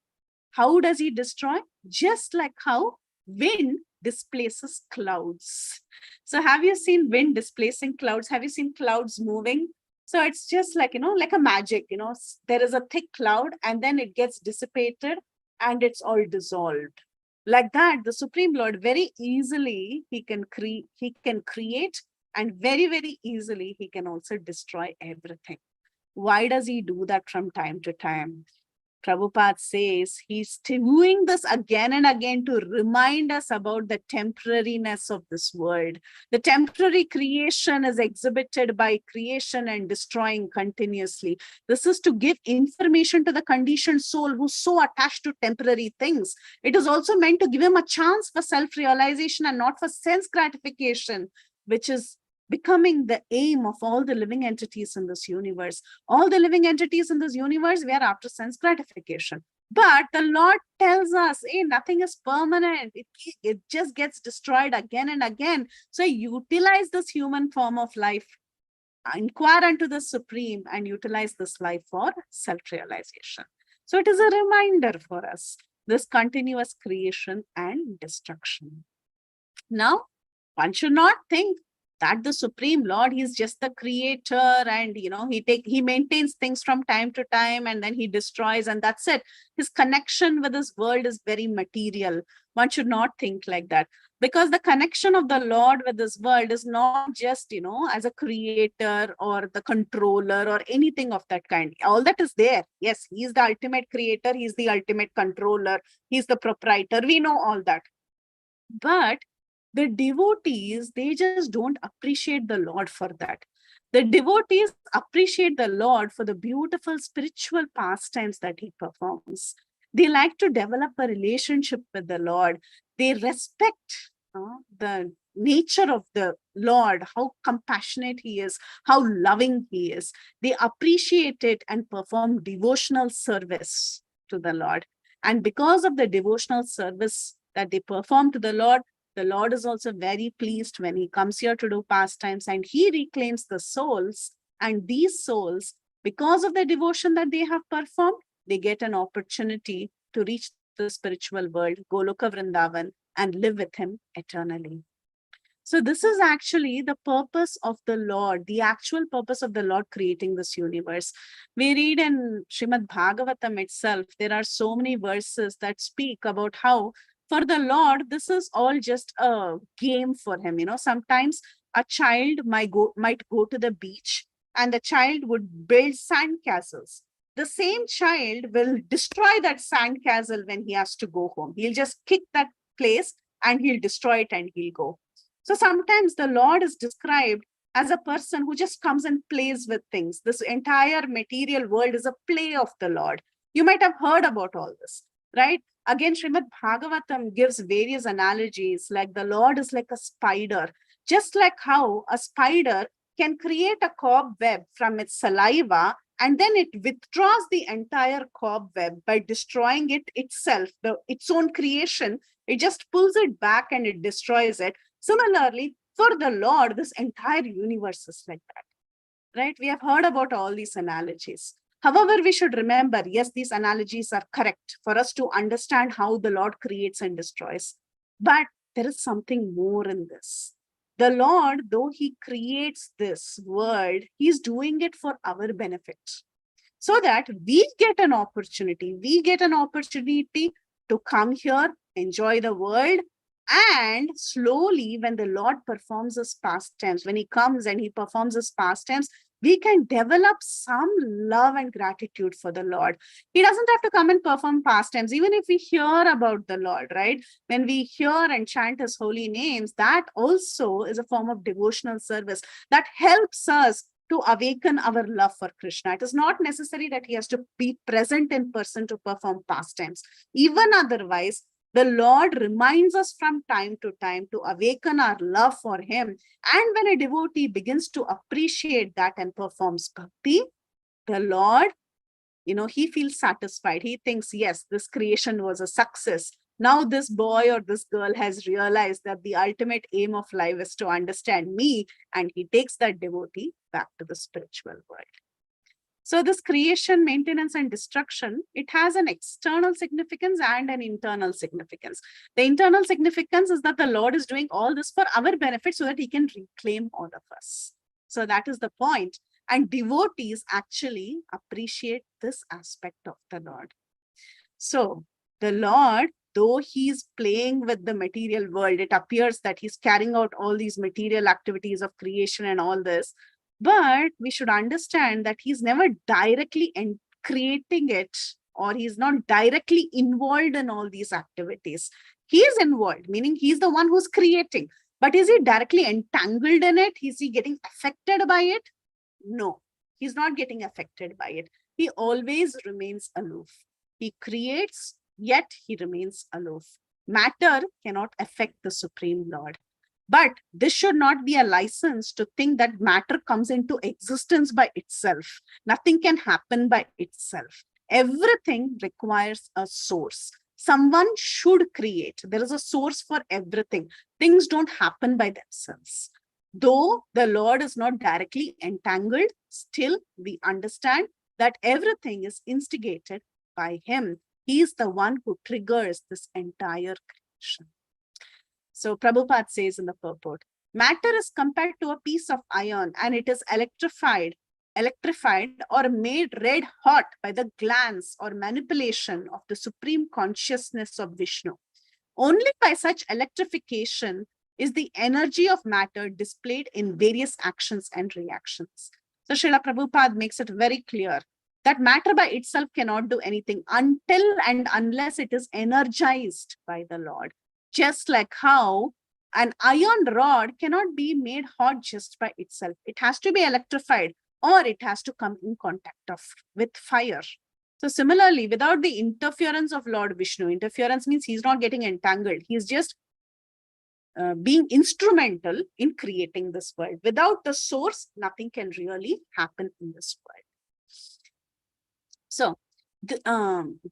How does he destroy? Just like how wind displaces clouds. So have you seen wind displacing clouds? Have you seen clouds moving? So it's just like, like a magic, there is a thick cloud and then it gets dissipated and it's all dissolved. Like that, the Supreme Lord very easily, he can create and very, very easily, he can also destroy everything. Why does he do that from time to time? Prabhupada says he's doing this again and again to remind us about the temporariness of this world. The temporary creation is exhibited by creation and destroying continuously. This is to give information to the conditioned soul who's so attached to temporary things. It is also meant to give him a chance for self-realization and not for sense gratification, which is becoming the aim of all the living entities in this universe. All the living entities in this universe, we are after sense gratification. But the Lord tells us, hey, nothing is permanent. It just gets destroyed again and again. So utilize this human form of life, inquire unto the Supreme and utilize this life for self-realization. So it is a reminder for us, this continuous creation and destruction. Now, one should not think that the Supreme Lord, he's just the creator and, he maintains things from time to time and then he destroys and that's it. His connection with this world is very material. One should not think like that, because the connection of the Lord with this world is not just, as a creator or the controller or anything of that kind. All that is there. Yes, he's the ultimate creator. He's the ultimate controller. He's the proprietor. We know all that. But the devotees, they just don't appreciate the Lord for that. The devotees appreciate the Lord for the beautiful spiritual pastimes that he performs. They like to develop a relationship with the Lord. They respect the nature of the Lord, how compassionate he is, how loving he is. They appreciate it and perform devotional service to the Lord. And because of the devotional service that they perform to the Lord is also very pleased when he comes here to do pastimes, and he reclaims the souls. And these souls, because of the devotion that they have performed, they get an opportunity to reach the spiritual world, Goloka Vrindavan, and live with him eternally. So this is actually the purpose of the Lord, the actual purpose of the Lord creating this universe. We read in Srimad Bahagvatam itself, there are so many verses that speak about how for the Lord, this is all just a game for him. Sometimes a child might go to the beach and the child would build sand castles. The same child will destroy that sand castle when he has to go home. He'll just kick that place and he'll destroy it and he'll go. So sometimes the Lord is described as a person who just comes and plays with things. This entire material world is a play of the Lord. You might have heard about all this, right? Again, Srimad Bhagavatam gives various analogies, like the Lord is like a spider, just like how a spider can create a cobweb from its saliva, and then it withdraws the entire cobweb by destroying it itself, its own creation. It just pulls it back and it destroys it. Similarly, for the Lord, this entire universe is like that, right? We have heard about all these analogies. However, we should remember, yes, these analogies are correct for us to understand how the Lord creates and destroys. But there is something more in this. The Lord, though he creates this world, he's doing it for our benefit, so that we get an opportunity. We get an opportunity to come here, enjoy the world, and slowly, when the Lord performs his pastimes, when he comes and he performs his pastimes, we can develop some love and gratitude for the Lord. He doesn't have to come and perform pastimes. Even if we hear about the Lord, right? When we hear and chant his holy names, that also is a form of devotional service that helps us to awaken our love for Krishna. It is not necessary that he has to be present in person to perform pastimes. Even otherwise, the Lord reminds us from time to time to awaken our love for him. And when a devotee begins to appreciate that and performs bhakti, the Lord, he feels satisfied. He thinks, yes, this creation was a success. Now this boy or this girl has realized that the ultimate aim of life is to understand me, and he takes that devotee back to the spiritual world. So this creation, maintenance, and destruction, it has an external significance and an internal significance. The internal significance is that the Lord is doing all this for our benefit so that he can reclaim all of us. So that is the point. And devotees actually appreciate this aspect of the Lord. So the Lord, though he's playing with the material world, it appears that he's carrying out all these material activities of creation and all this. But we should understand that he's never directly creating it, or he's not directly involved in all these activities. He is involved, meaning he's the one who's creating. But is he directly entangled in it? Is he getting affected by it? No, he's not getting affected by it. He always remains aloof. He creates, yet he remains aloof. Matter cannot affect the Supreme Lord. But this should not be a license to think that matter comes into existence by itself. Nothing can happen by itself. Everything requires a source. Someone should create. There is a source for everything. Things don't happen by themselves. Though the Lord is not directly entangled, still we understand that everything is instigated by him. He is the one who triggers this entire creation. So Prabhupada says in the purport, matter is compared to a piece of iron, and it is electrified or made red hot by the glance or manipulation of the supreme consciousness of Vishnu. Only by such electrification is the energy of matter displayed in various actions and reactions. So Srila Prabhupada makes it very clear that matter by itself cannot do anything until and unless it is energized by the Lord. Just like how an iron rod cannot be made hot just by itself. It has to be electrified, or it has to come in contact with fire. So similarly, without the interference of Lord Vishnu, interference means he's not getting entangled. He's just being instrumental in creating this world. Without the source, nothing can really happen in this world. So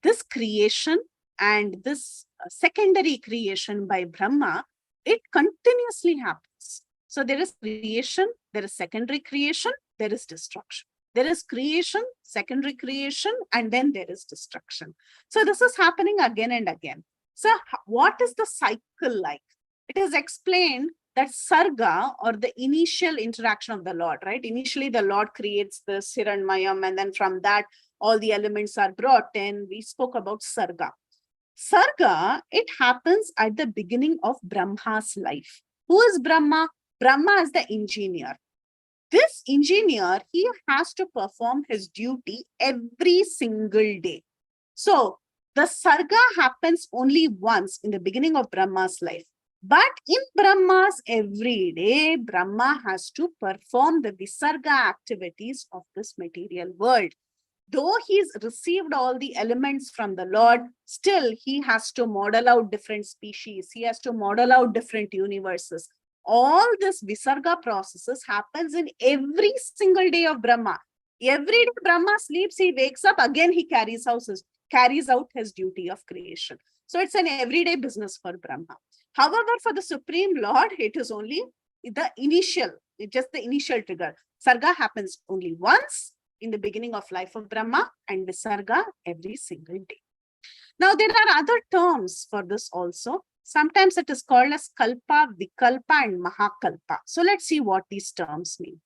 this creation and this secondary creation by Brahma, it continuously happens. So there is creation, there is secondary creation, there is destruction. There is creation, secondary creation, and then there is destruction. So this is happening again and again. So what is the cycle like? It is explained that Sarga, or the initial interaction of the Lord, right? Initially, the Lord creates the Hiranmayam, and then from that, all the elements are brought in. We spoke about Sarga. Sarga, it happens at the beginning of Brahma's life. Who is Brahma? Brahma is the engineer. This engineer, he has to perform his duty every single day. So the Sarga happens only once in the beginning of Brahma's life. But in Brahma's every day, Brahma has to perform the Visarga activities of this material world. Though he's received all the elements from the Lord, still he has to model out different species. He has to model out different universes. All this Visarga processes happens in every single day of Brahma. Every day Brahma sleeps, he wakes up, again he carries out his duty of creation. So it's an everyday business for Brahma. However, for the Supreme Lord, it is only the initial, just the initial trigger. Sarga happens only once in the beginning of life of Brahma, and Visarga every single day. Now, there are other terms for this also. Sometimes it is called as Kalpa, Vikalpa, and Mahakalpa. So let's see what these terms mean.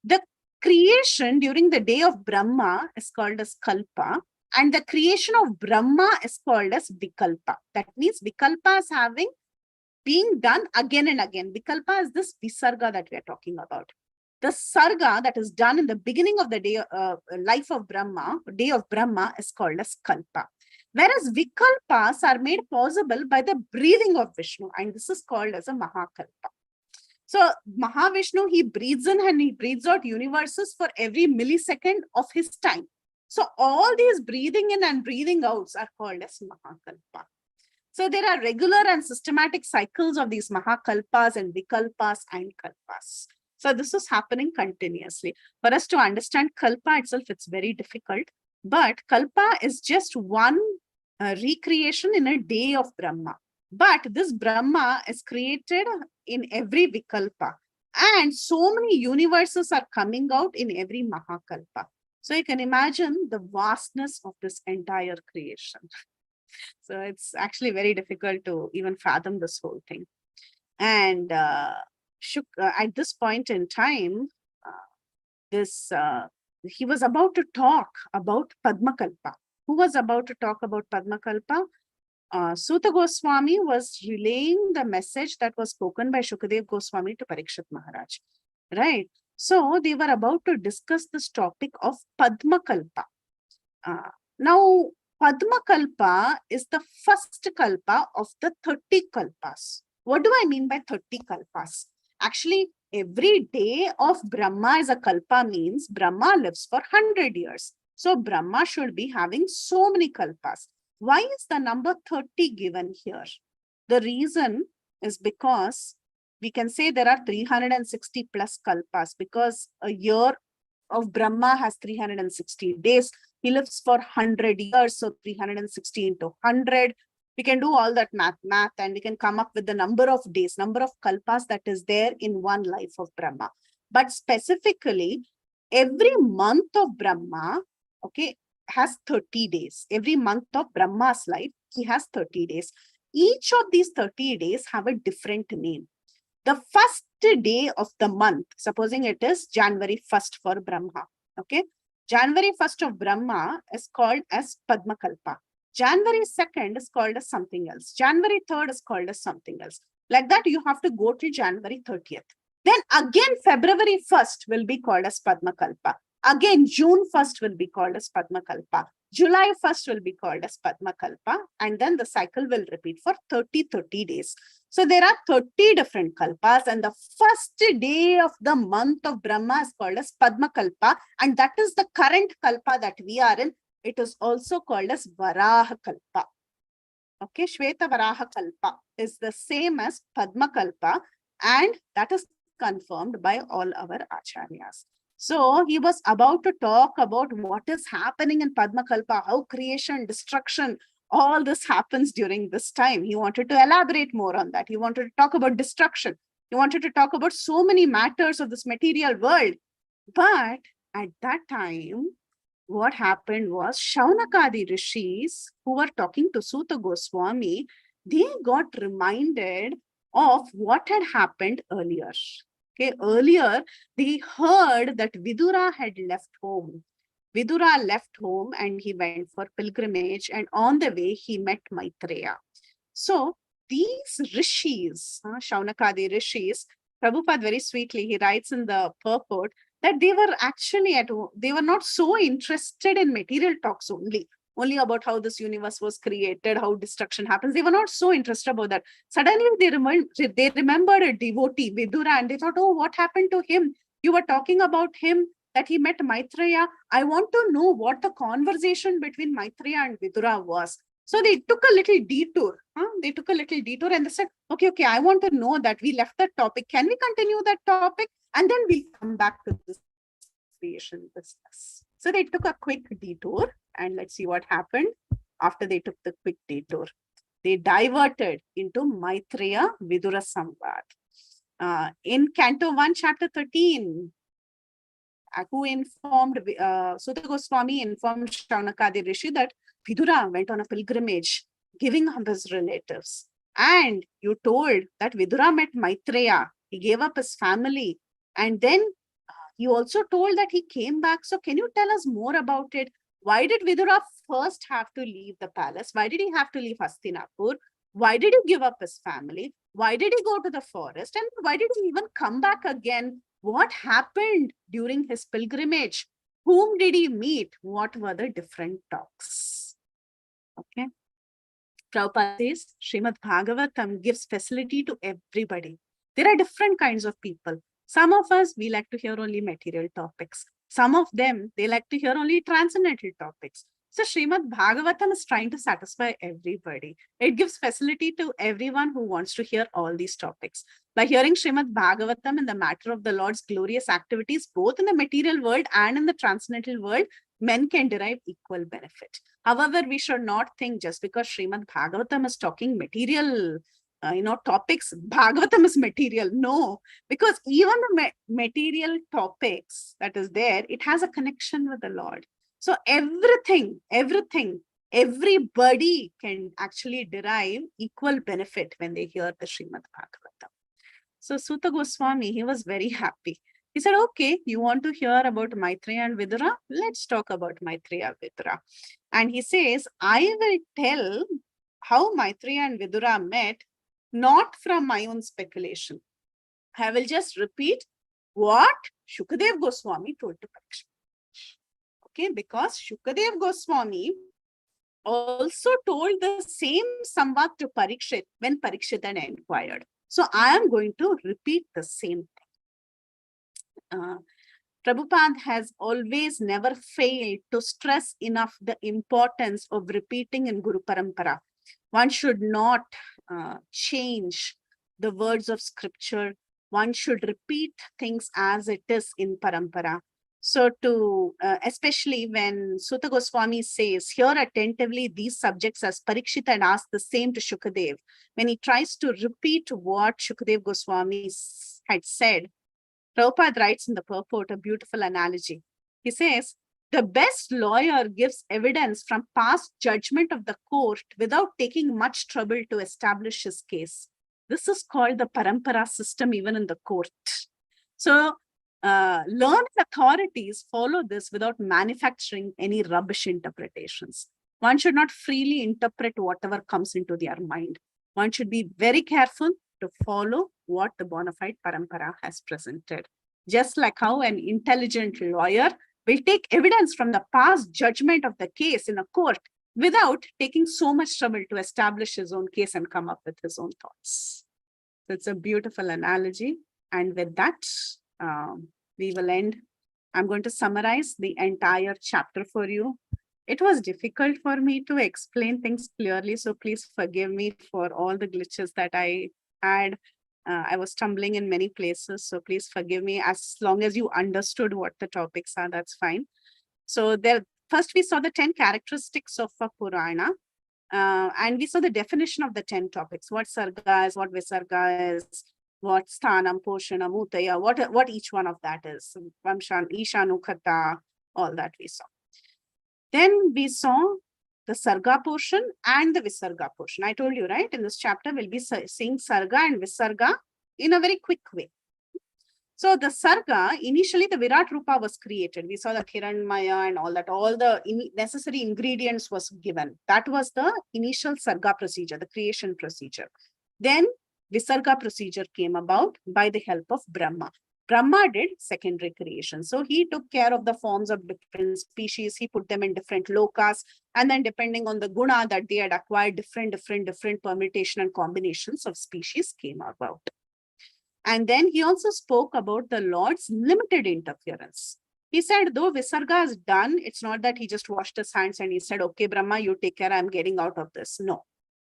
The creation during the day of Brahma is called as Kalpa, and the creation of Brahma is called as Vikalpa. That means Vikalpa is being done again and again. Vikalpa is this Visarga that we are talking about. The Sarga that is done in the beginning of the day, life of Brahma, day of Brahma, is called as Kalpa. Whereas Vikalpas are made possible by the breathing of Vishnu, and this is called as a Mahakalpa. So Mahavishnu, he breathes in and he breathes out universes for every millisecond of his time. So all these breathing in and breathing outs are called as Mahakalpa. So there are regular and systematic cycles of these Mahakalpas and Vikalpas and Kalpas. So this is happening continuously. For us to understand Kalpa itself, it's very difficult. But Kalpa is just one recreation in a day of Brahma. But this Brahma is created in every Vikalpa. And so many universes are coming out in every Mahakalpa. So you can imagine the vastness of this entire creation. So it's actually very difficult to even fathom this whole thing. And at this point in time, he was about to talk about Padmakalpa. Who was about to talk about Padmakalpa? Suta Goswami was relaying the message that was spoken by Shukadev Goswami to Parikshit Maharaj. Right? So they were about to discuss this topic of Padmakalpa. Now, Padmakalpa is the first kalpa of the 30 kalpas. What do I mean by 30 kalpas? Actually, every day of Brahma is a kalpa means Brahma lives for 100 years. So Brahma should be having so many kalpas. Why is the number 30 given here? The reason is because we can say there are 360 plus kalpas, because a year of Brahma has 360 days. He lives for 100 years, so 360 into 100. We can do all that math, and we can come up with the number of days, number of kalpas that is there in one life of Brahma. But specifically, every month of Brahma, okay, has 30 days. Every month of Brahma's life, he has 30 days. Each of these 30 days have a different name. The first day of the month, supposing it is January 1st for Brahma, okay? January 1st of Brahma is called as Padmakalpa. January 2nd is called as something else. January 3rd is called as something else. Like that, you have to go to January 30th. Then again, February 1st will be called as Padmakalpa. Again, June 1st will be called as Padmakalpa. July 1st will be called as Padmakalpa. And then the cycle will repeat for 30 days. So there are 30 different kalpas, and the first day of the month of Brahma is called as Padmakalpa, and that is the current kalpa that we are in. It is also called as Varaha Kalpa. Okay, Shvetavaraha Kalpa is the same as Padma Kalpa, and that is confirmed by all our acharyas. So he was about to talk about what is happening in Padma Kalpa, how creation, destruction, all this happens during this time. He wanted to elaborate more on that. He wanted to talk about destruction. He wanted to talk about so many matters of this material world. But at that time, what happened was Shaunakadi rishis who were talking to Suta Goswami, they got reminded of what had happened earlier. Okay, earlier they heard that Vidura had left home. Vidura left home and he went for pilgrimage, and on the way he met Maitreya. So these rishis, Shaunakadi rishis, Prabhupada very sweetly, he writes in the purport that they were actually they were not so interested in material talks only about how this universe was created, how destruction happens. They were not so interested about that. Suddenly they remembered a devotee, Vidura, and they thought, oh, what happened to him? You were talking about him, that he met Maitreya. I want to know what the conversation between Maitreya and Vidura was. So they took a little detour. They took a little detour and they said, okay, I want to know that. We left that topic. Can we continue that topic? And then we'll come back to this creation business. So they took a quick detour, and let's see what happened after they took the quick detour. They diverted into Maitreya Vidura Samvad. In Canto 1, Chapter 13, who informed, Suta Goswami informed Shaunakadi Rishi that Vidura went on a pilgrimage, giving up his relatives. And you told that Vidura met Maitreya, he gave up his family, and then you also told that he came back. So can you tell us more about it? Why did Vidura first have to leave the palace? Why did he have to leave Hastinapur? Why did he give up his family? Why did he go to the forest? And why did he even come back again? What happened during his pilgrimage? Whom did he meet? What were the different talks? Okay. Prabhupada says Srimad Bahagvatam gives facility to everybody. There are different kinds of people. Some of us, we like to hear only material topics. Some of them, they like to hear only transcendental topics. So Srimad Bahagvatam is trying to satisfy everybody. It gives facility to everyone who wants to hear all these topics. By hearing Srimad Bahagvatam in the matter of the Lord's glorious activities, both in the material world and in the transcendental world, men can derive equal benefit. However, we should not think just because Srimad Bahagvatam is talking material topics, Bhagavatam is material. No, because even the material topics that is there, it has a connection with the Lord. So everybody can actually derive equal benefit when they hear the Srimad Bhagavatam. So Suta Goswami, he was very happy. He said, okay, you want to hear about Maitreya and Vidura? Let's talk about Maitreya Vidura. And he says, I will tell how Maitreya and Vidura met, not from my own speculation. I will just repeat what Shukadev Goswami told to Parikshit. Okay, because Shukadev Goswami also told the same samvad to Parikshit when Parikshit had inquired. So I am going to repeat the same thing. Prabhupada has always never failed to stress enough the importance of repeating in Guru Parampara. One should not change the words of scripture. One should repeat things as it is in Parampara. So especially when Suta Goswami says, hear attentively these subjects as Parikshit had asked the same to Shukadev. When he tries to repeat what Shukadev Goswami had said, Prabhupada writes in the purport a beautiful analogy. He says, the best lawyer gives evidence from past judgment of the court without taking much trouble to establish his case. This is called the parampara system even in the court. So learned authorities follow this without manufacturing any rubbish interpretations. One should not freely interpret whatever comes into their mind. One should be very careful to follow what the bona fide parampara has presented. Just like how an intelligent lawyer will take evidence from the past judgment of the case in a court without taking so much trouble to establish his own case and come up with his own thoughts. So it's a beautiful analogy. And with that, we will end. I'm going to summarize the entire chapter for you. it was difficult for me to explain things clearly. So please forgive me for all the glitches that I had. I was stumbling in many places. So please forgive me. As long as you understood what the topics are, that's fine. So there, first we saw the 10 characteristics of a Purana. And we saw the definition of the 10 topics, what Sarga is, what Visarga is, what Sthanam, Poshana, Mutaya, what each one of that is, Vamshan, Ishanukata, all that we saw. Then we saw the Sarga portion and the Visarga portion. I told you, right? In this chapter, we'll be seeing Sarga and Visarga in a very quick way. So the Sarga, initially the Virat Rupa was created. We saw the Kiranmaya and all that, all the necessary ingredients was given. That was the initial Sarga procedure, the creation procedure. Then Visarga procedure came about by the help of Brahma. Brahma did secondary creation. So he took care of the forms of different species. He put them in different lokas. And then depending on the guna that they had acquired, different permutation and combinations of species came about. And then he also spoke about the Lord's limited interference. He said, though Visarga is done, it's not that he just washed his hands and he said, okay, Brahma, you take care, I'm getting out of this. No.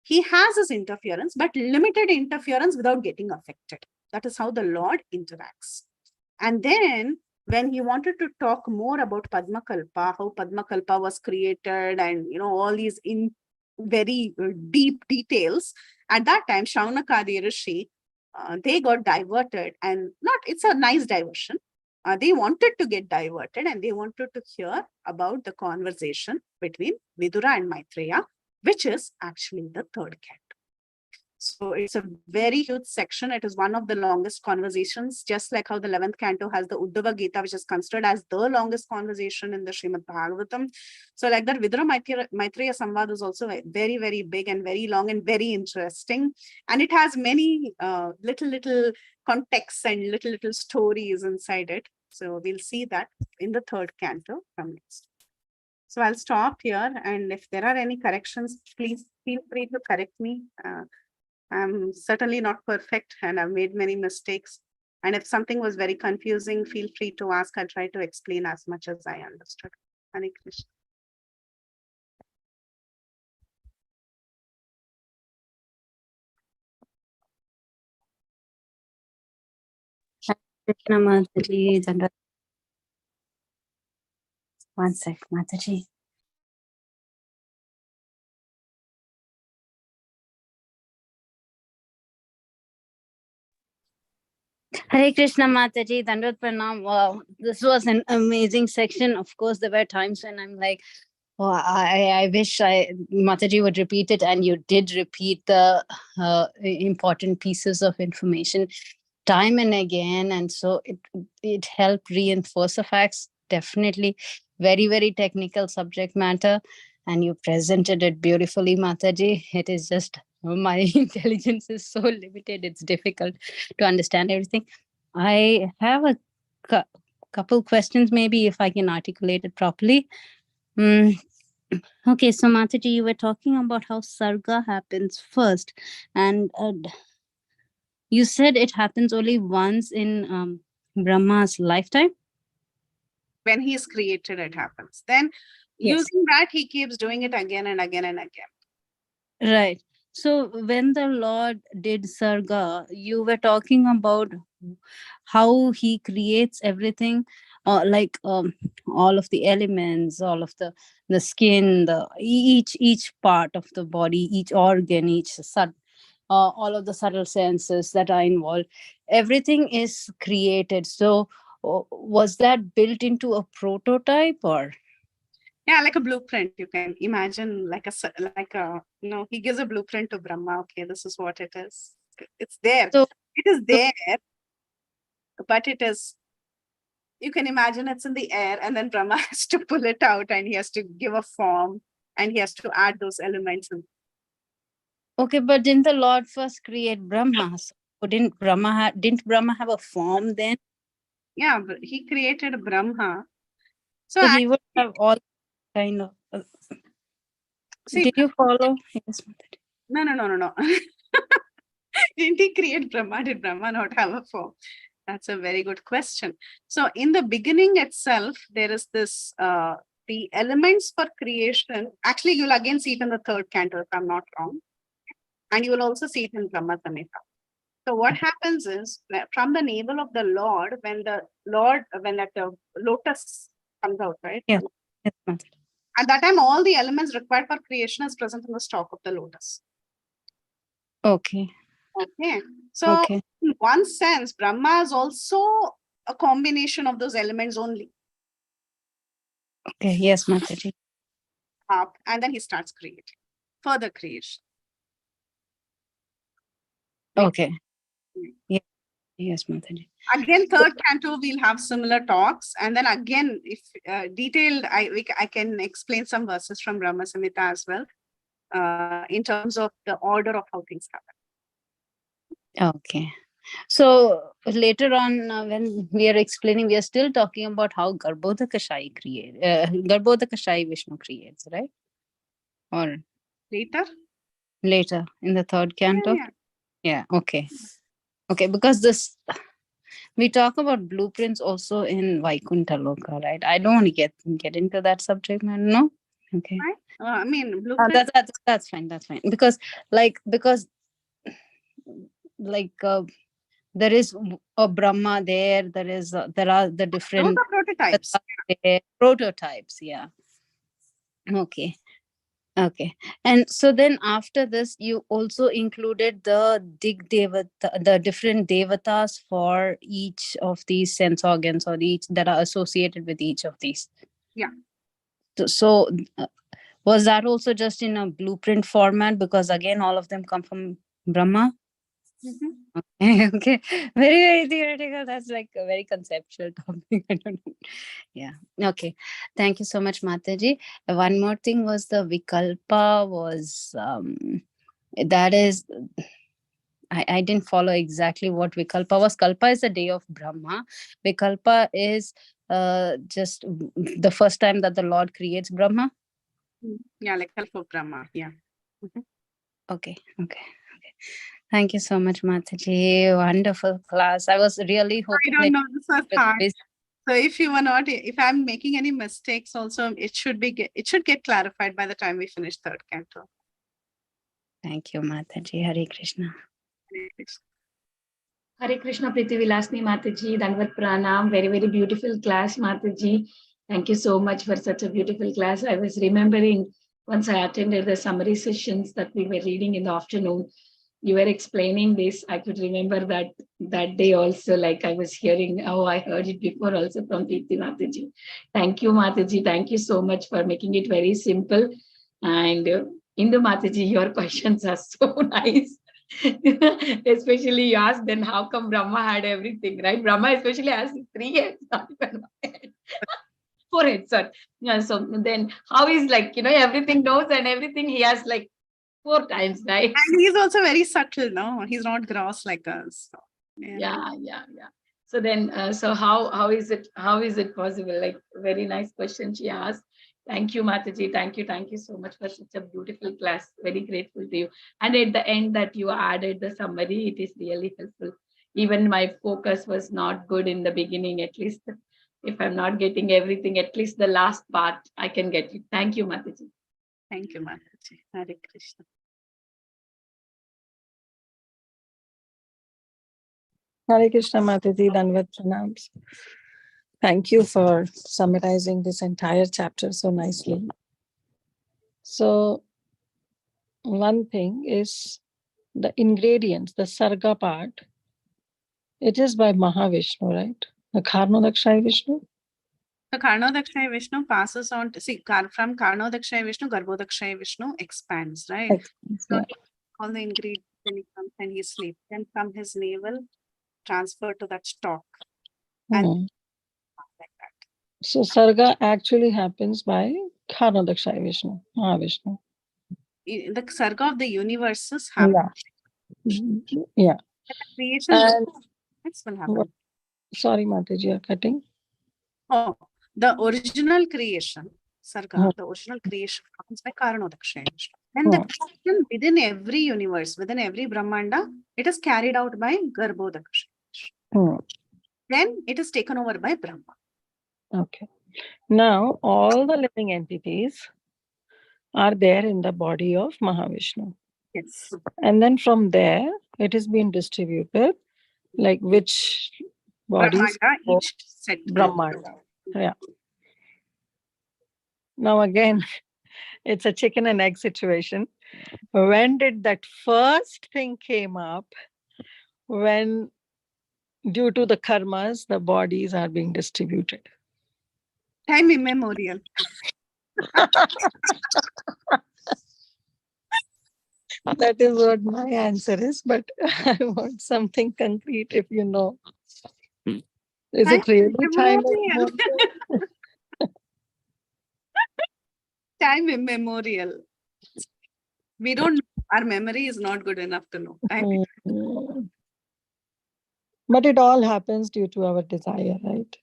He has his interference, but limited interference without getting affected. That is how the Lord interacts. And then when he wanted to talk more about Padmakalpa, how Padmakalpa was created and, all these in very deep details, at that time, Shaunakadi Rishi, they got diverted, and it's a nice diversion. They wanted to get diverted and they wanted to hear about the conversation between Vidura and Maitreya, which is actually the third canto. So it's a very huge section. It is one of the longest conversations, just like how the 11th canto has the Uddhava Gita, which is considered as the longest conversation in the Srimad Bahagvatam. So like that, Vidura Maitreya Samvad is also very, very big and very long and very interesting. And it has many little contexts and little stories inside it. So we'll see that in the third canto from next. So I'll stop here. And if there are any corrections, please feel free to correct me. I'm certainly not perfect and I've made many mistakes. And if something was very confusing, feel free to ask. I'll try to explain as much as I understood. Hare Krishna. Krishna Mataji, one sec, Mataji. Hare Krishna Mataji, Dandat Pranam. Wow, this was an amazing section. Of course, there were times when I'm like, oh, I wish Mataji would repeat it, and you did repeat the important pieces of information time and again, and so it helped reinforce the facts. Definitely, very, very technical subject matter, and you presented it beautifully, Mataji. It is just my intelligence is so limited; it's difficult to understand everything. I have a couple questions, maybe if I can articulate it properly. Okay, so Mataji, you were talking about how Sarga happens first, and you said it happens only once in Brahma's lifetime? When he is created, it happens. Then using that, he keeps doing it again and again and again. Right. So when the Lord did Sarga, you were talking about how he creates everything, all of the elements, all of the skin, each part of the body, each organ, all of the subtle senses that are involved. Everything is created. So was that built into a prototype or? Yeah, like a blueprint. You can imagine he gives a blueprint to Brahma. Okay, this is what it is. It's there. So it is there, but it is, you can imagine it's in the air, and then Brahma has to pull it out and he has to give a form and he has to add those elements. Okay, but didn't the Lord first create Brahma? So didn't Brahma have a form then? Yeah, but he created Brahma. So he would have all kind of. Did you follow? Yes. No. Didn't he create Brahma? Did Brahma not have a form? That's a very good question. So in the beginning itself, there is this the elements for creation, actually you'll again see it in the third canto, if I'm not wrong. And you will also see it in Brahma Samhita. So what happens is that from the navel of the Lord, when that lotus comes out, right? Yes. Yes, Mataji. At that time, all the elements required for creation is present in the stalk of the lotus. Okay. Okay. So Okay. in one sense, Brahma is also a combination of those elements only. Okay. Yes, Mataji. Up, and then he starts creating further creation. Okay. Mm. Yes, yes, Mataji. Again, third canto, we'll have similar talks. And then again, if detailed, I can explain some verses from Brahma Samhita as well, in terms of the order of how things happen. Okay. So later on, when we are explaining, we are still talking about how Garbhodakashai Garbhodakashai Vishnu creates, right? Or Later? in the third canto? Yeah. Yeah. Okay. Okay. Because we talk about blueprints also in Vaikuntha Loka, right? I don't want to get into that subject matter. No. Okay. Right? I mean, blueprint. That's fine. That's fine. Because there is a Brahma there. There are the Those different are prototypes. prototypes. Yeah. Okay. Okay. And so then after this, you also included the the different devatas for each of these sense organs, or each that are associated with each of these. Yeah. So was that also just in a blueprint format? Because again, all of them come from Brahma. Mhm. Okay. Very, very theoretical. That's like a very conceptual topic. I don't know. Yeah. Okay. Thank you so much, Mataji. One more thing was the Vikalpa was that is I didn't follow exactly what Vikalpa was. Kalpa is the day of Brahma. Vikalpa is just the first time that the Lord creates Brahma. Yeah, like for Brahma. Yeah. Mhm. Okay. Thank you so much, Mataji. Wonderful class. I was really hoping I don't know. This was that hard. So if I'm making any mistakes, also it should get clarified by the time we finish third canto. Thank you, Mataji. Hare Krishna. Hare Krishna, Preethi Vilasini Mataji, Dandavat Pranam. Very, very beautiful class, Mataji. Thank you so much for such a beautiful class. I was remembering once I attended the summary sessions that we were reading in the afternoon. You were explaining this. I could remember that day also, like I was hearing, I heard it before also from Preethi Mataji. Thank you, Mataji. Thank you so much for making it very simple. And Indu Mataji, your questions are so nice. Especially you asked then how come Brahma had everything, right? Brahma especially has 3 heads, not even 1 head. 4 heads, sorry. Yeah, so then how is everything knows and everything he has like 4 times, right? And he's also very subtle, no? He's not gross like us. So, yeah. So then so how is it possible? Like very nice question she asked. Thank you, Mataji. Thank you so much for such a beautiful class. Very grateful to you. And at the end that you added the summary, it is really helpful. Even my focus was not good in the beginning, at least if I'm not getting everything, at least the last part I can get it. Thank you, Mataji. Thank you, Mataji. Hare Krishna. Hare Krishna, Mataji, Dandavat Pranams. Thank you for summarizing this entire chapter so nicely. So, one thing is the ingredients, the sarga part, it is by Mahavishnu, right? The Karnodakshay Vishnu. The Karnodakshay Vishnu passes on to from Karnodakshay Vishnu, Garbhodakshay Vishnu expands, right? Yeah. All the ingredients when he comes and he sleeps. Then from his navel, transfer to that stalk. And like that. So sarga actually happens by Karnodakshay Vishnu, Mahavishnu. The sarga of the universes happen. Yeah. The creation will happen. Sorry, Mataji, you're cutting. Oh, the original creation, sarga, the original creation happens by Karnodakshay Vishnu. Then the creation within every universe, within every Brahmanda, it is carried out by Garbhodakshay Vishnu. Then it is taken over by Brahma. Okay. Now, all the living entities are there in the body of Mahavishnu. Yes. And then from there, it is being distributed, like which bodies? Brahmanda, each set. Brahmanda. Yeah. Now, again, it's a chicken and egg situation. When did that first thing came up? When, due to the karmas, the bodies are being distributed. Time immemorial. That is what my answer is, but I want something concrete if you know. Is Time it really time immemorial. immemorial? Time immemorial. We don't, our memory is not good enough to know. Time. Mm. But it all happens due to our desire, right?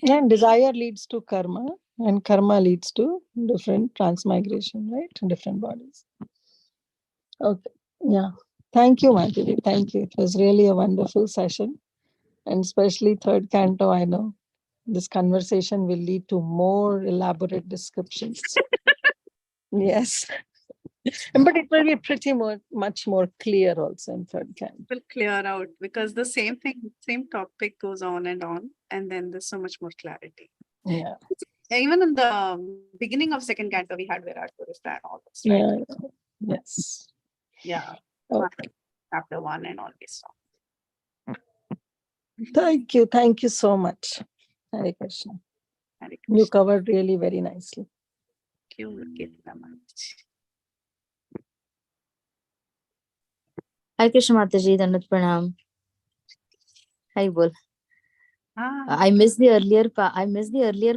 And desire leads to karma, and karma leads to different transmigration, right? Different bodies. Okay. Yeah. Thank you, Madhuri. Thank you. It was really a wonderful session. And especially third canto, I know this conversation will lead to more elaborate descriptions. Yes. But it will be pretty much more clear also in third canto. Will clear out because the same thing, same topic goes on, and then there's so much more clarity. Yeah. Even in the beginning of second canto, we had Virat Purusha and all this, right? Yeah. Yes. Yeah. Okay. Chapter 1 and all this. Thank you. Thank you so much. Hare Krishna. Hare You Krishna. covered really very nicely. Thank you, Kirtana Mataji. Hi Krishna Mataji, Dandat Pranam. Hi Bol. I missed the earlier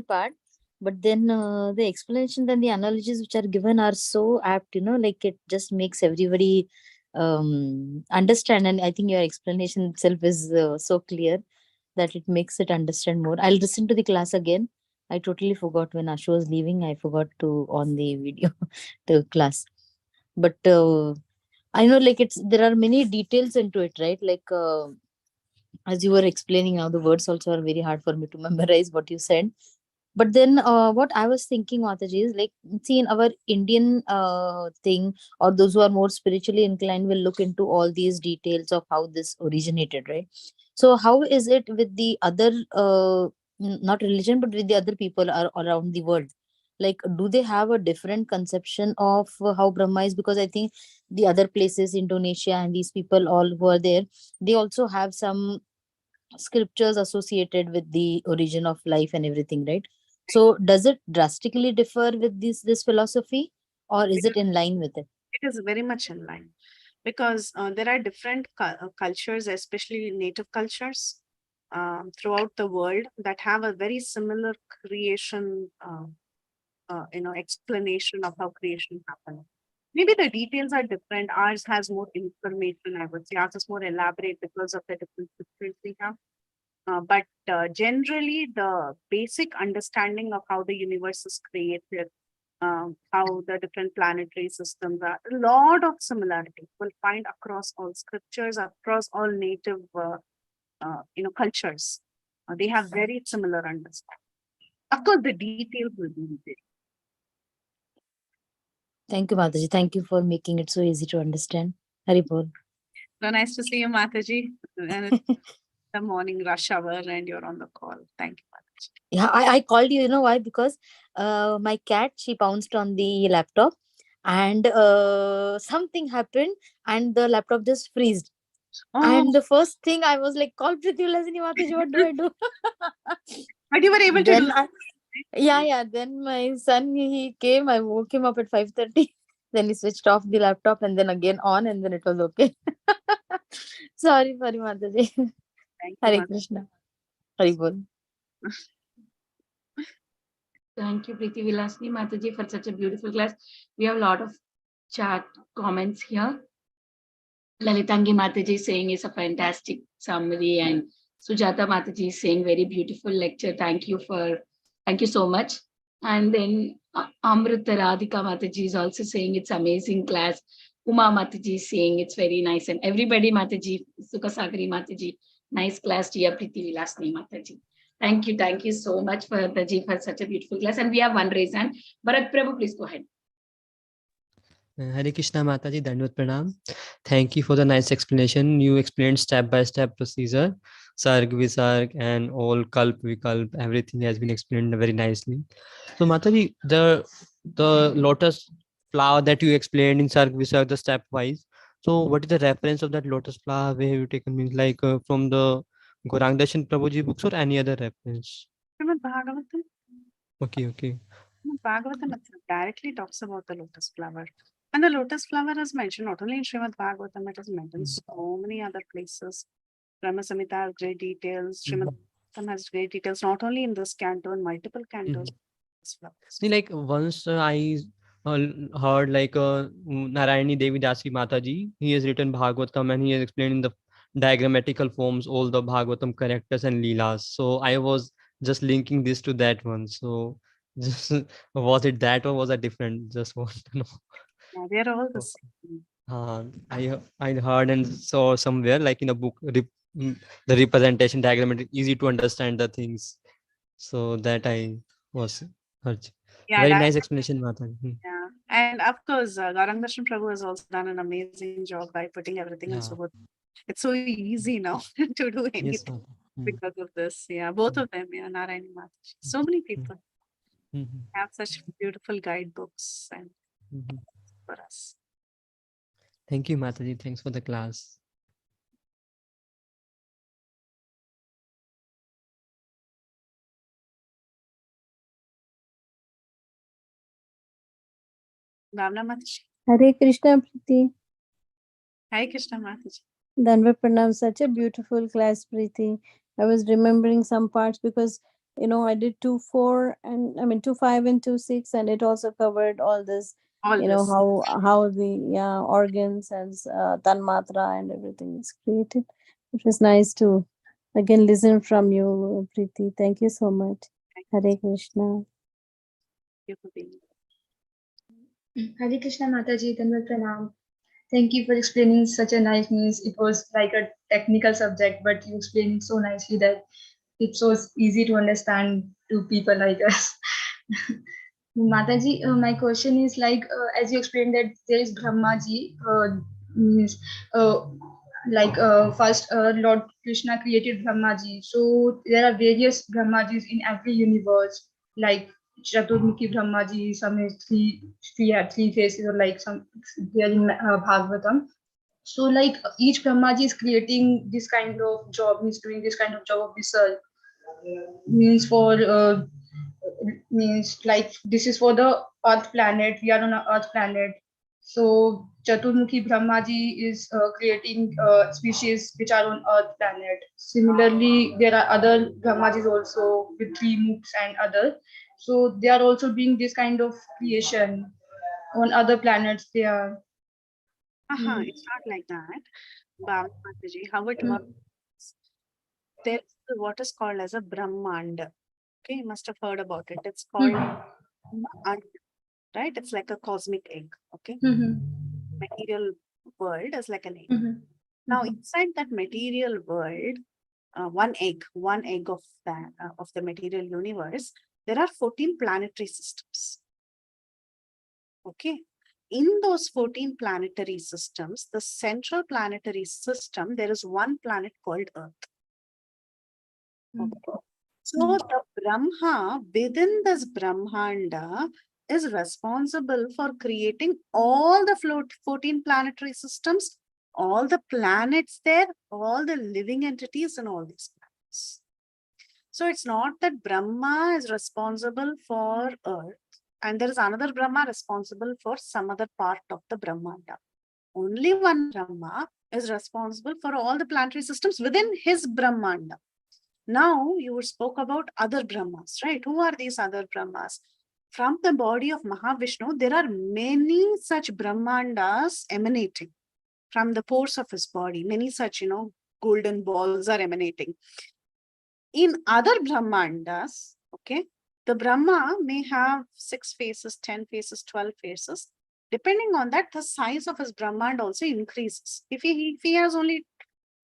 part. But then the explanation and the analogies which are given are so apt, like it just makes everybody understand. And I think your explanation itself is so clear that it makes it understand more. I'll listen to the class again. I totally forgot when Ashu was leaving. I forgot to on the video, the class. But I know like there are many details into it, right? Like as you were explaining now, the words also are very hard for me to memorize what you said. But then what I was thinking, Mataji, is like, see, in our Indian thing, or those who are more spiritually inclined will look into all these details of how this originated, right? So how is it with the other, not religion, but with the other people around the world? Like, do they have a different conception of how Brahma is? Because I think the other places, Indonesia and these people all who are there, they also have some scriptures associated with the origin of life and everything, right? So does it drastically differ with this philosophy, or is it in line with it? It is very much in line because there are different cultures, especially native cultures throughout the world that have a very similar creation, explanation of how creation happened. Maybe the details are different. Ours has more information, I would say. Ours is more elaborate because of the different scriptures we have. But generally, the basic understanding of how the universe is created, how the different planetary systems are, a lot of similarities we'll find across all scriptures, across all native, cultures. They have very similar understanding. Of course, the details will be there. Thank you, Mataji. Thank you for making it so easy to understand. Haribol. So nice to see you, Mataji. And it's the morning rush hour, and you're on the call. Thank you, Mataji. Yeah, I called you. You know why? Because my cat, she pounced on the laptop, and something happened, and the laptop just freezed. And the first thing I was like, call Preethi Vilasini Mataji, what do I do? But you were able to do that. Yeah. Then my son, he came, I woke him up at 5:30. Then he switched off the laptop and then again on, and then it was okay. Sorry, Mataji. Thank you, Hare Mataji. Krishna. Haribol. Thank you, Preethi Vilasini Mataji, for such a beautiful class. We have a lot of chat comments here. Lalitangi Mataji saying it's a fantastic summary, and Sujata Mataji saying very beautiful lecture. Thank you so much. And then Amrita Radhika Mataji is also saying it's amazing class. Uma Mataji is saying it's very nice. And everybody, Mataji, Sukasagari Mataji, nice class, dear Preethi Vilasini Mataji. Thank you so much for Taji for such a beautiful class. And we have one raise hand. Bharat Prabhu, please go ahead. Hare Krishna Mataji, Dandavad Pranam. Thank you for the nice explanation. You explained step-by-step procedure, Sarg, Visarg, and all Kalp, Vikalp. Everything has been explained very nicely. So Mataji, the lotus flower that you explained in Sarg, Visarg, the step-wise. So what is the reference of that lotus flower? Where have you taken, means like from the Gaurang Darshan Prabhuji books or any other reference? Srimad Bhagavatam. Okay. Srimad Bhagavatam itself directly talks about the lotus flower. And the lotus flower is mentioned not only in Srimad Bhagavatam, it is mentioned in so many other places. Brahma Samhita has great details. Srimad Bhagavatam has great details, not only in this canto, in multiple cantos. See, like once I heard like Narayani Devi Dasi Mataji, he has written Bhagavatam and he has explained in the diagrammatical forms all the Bhagavatam characters and leelas. So I was just linking this to that one. So just was it that or was it different? Just want to know. Yeah, they are all the same. I heard and saw somewhere like in a book the representation diagram easy to understand the things. So that I was heard. Yeah, Very nice explanation, Mata. yeah. And of course, Gaurang Darshan Prabhu has also done an amazing job by putting everything in so good. It's so easy now to do anything because of this. Yeah, both of them, yeah, Narayani Mataji. So many people have such beautiful guidebooks and for us. Thank you, Mataji. Thanks for the class. Bhavna Mataji. Hare Krishna, Preeti. Hi, Krishna Mataji. Dandavad Pranam, such a beautiful class, Preeti. I was remembering some parts because, I did 2-4 and 2-5 and 2-6, and it also covered all this, how the organs and tanmatra and everything is created. It was nice to again listen from you, Preeti. Thank you so much. Hare Krishna. Hare Krishna Mataji, Dandavad Pranam. Thank you for explaining such a nice means. It was like a technical subject, but you explained it so nicely that it's so easy to understand to people like us. Mataji, my question is like, as you explained that there is Brahmaji, means first Lord Krishna created Brahmaji. So there are various Brahmajis in every universe, like Chaturmukhi Brahmaji, some is three faces, or like some there in Bhagavatam. So like each Brahmaji is creating this kind of job, means doing this kind of job of research, means for means like this is for the Earth planet. We are on an Earth planet. So Chaturmukhi Brahmaji is creating species which are on Earth planet. Similarly, there are other Brahmajis also with 3 mooks and others. So they are also doing this kind of creation on other planets. They are. It's not like that. Bhavna Mataji, how it works. There is what is called as a Brahmanda. Okay, you must have heard about it. It's called Ant, right? It's like a cosmic egg. Okay, material world is like an egg. Now, inside that material world, one egg of that of the material universe, there are 14 planetary systems. Okay, in those 14 planetary systems, the central planetary system, there is one planet called Earth. Okay. So the Brahma within this Brahmanda is responsible for creating all the 14 planetary systems, all the planets there, all the living entities in all these planets. So it's not that Brahma is responsible for Earth and there is another Brahma responsible for some other part of the Brahmanda. Only one Brahma is responsible for all the planetary systems within his Brahmanda. Now you spoke about other Brahmas, right? Who are these other Brahmas? From the body of Mahavishnu, there are many such Brahmandas emanating from the pores of his body. Many such, golden balls are emanating. In other Brahmandas, okay, the Brahma may have 6 faces, 10 faces, 12 faces. depending on that, the size of his Brahmand also increases. If he has only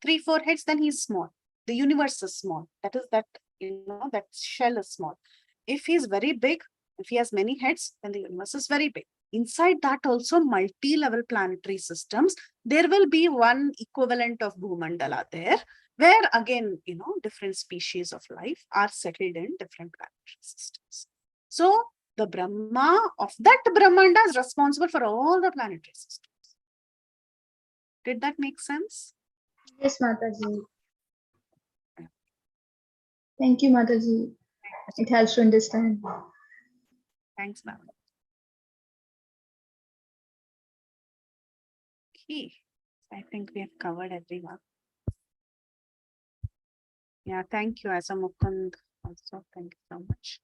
3-4 heads, then he's small. The universe is small. That is that, that shell is small. If he's very big, if he has many heads, then the universe is very big. Inside that also multi-level planetary systems, there will be one equivalent of Bhumandala there, where again, different species of life are settled in different planetary systems. So the Brahma of that Brahmanda is responsible for all the planetary systems. Did that make sense? Yes, Mataji. Thank you, Mataji. It helps to understand. Thanks, ma'am. Okay, I think we have covered everyone. Yeah, thank you, Asa Mukund. Also, thank you so much.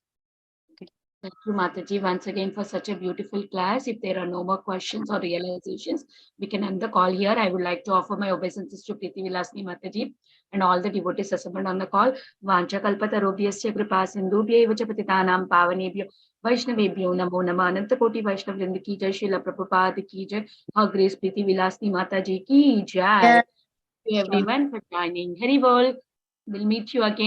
Thank you, Mataji, once again for such a beautiful class. If there are no more questions or realizations, we can end the call here. I would like to offer my obeisances to Preethi Vilasini Mataji and all the devotees assembled on the call. Vancha kalpatarobhyasya kripa sindhubhyaiva cha patitanam pavanebhyo Vaishnavebhyo namo namah. Ananta Koti Vaishnav Vrinda ki jai, Srila Prabhupada ki jai, Her Grace Preethi Vilasini Mataji ki jai. Thank you everyone for joining. Hari Bol. We'll meet you again.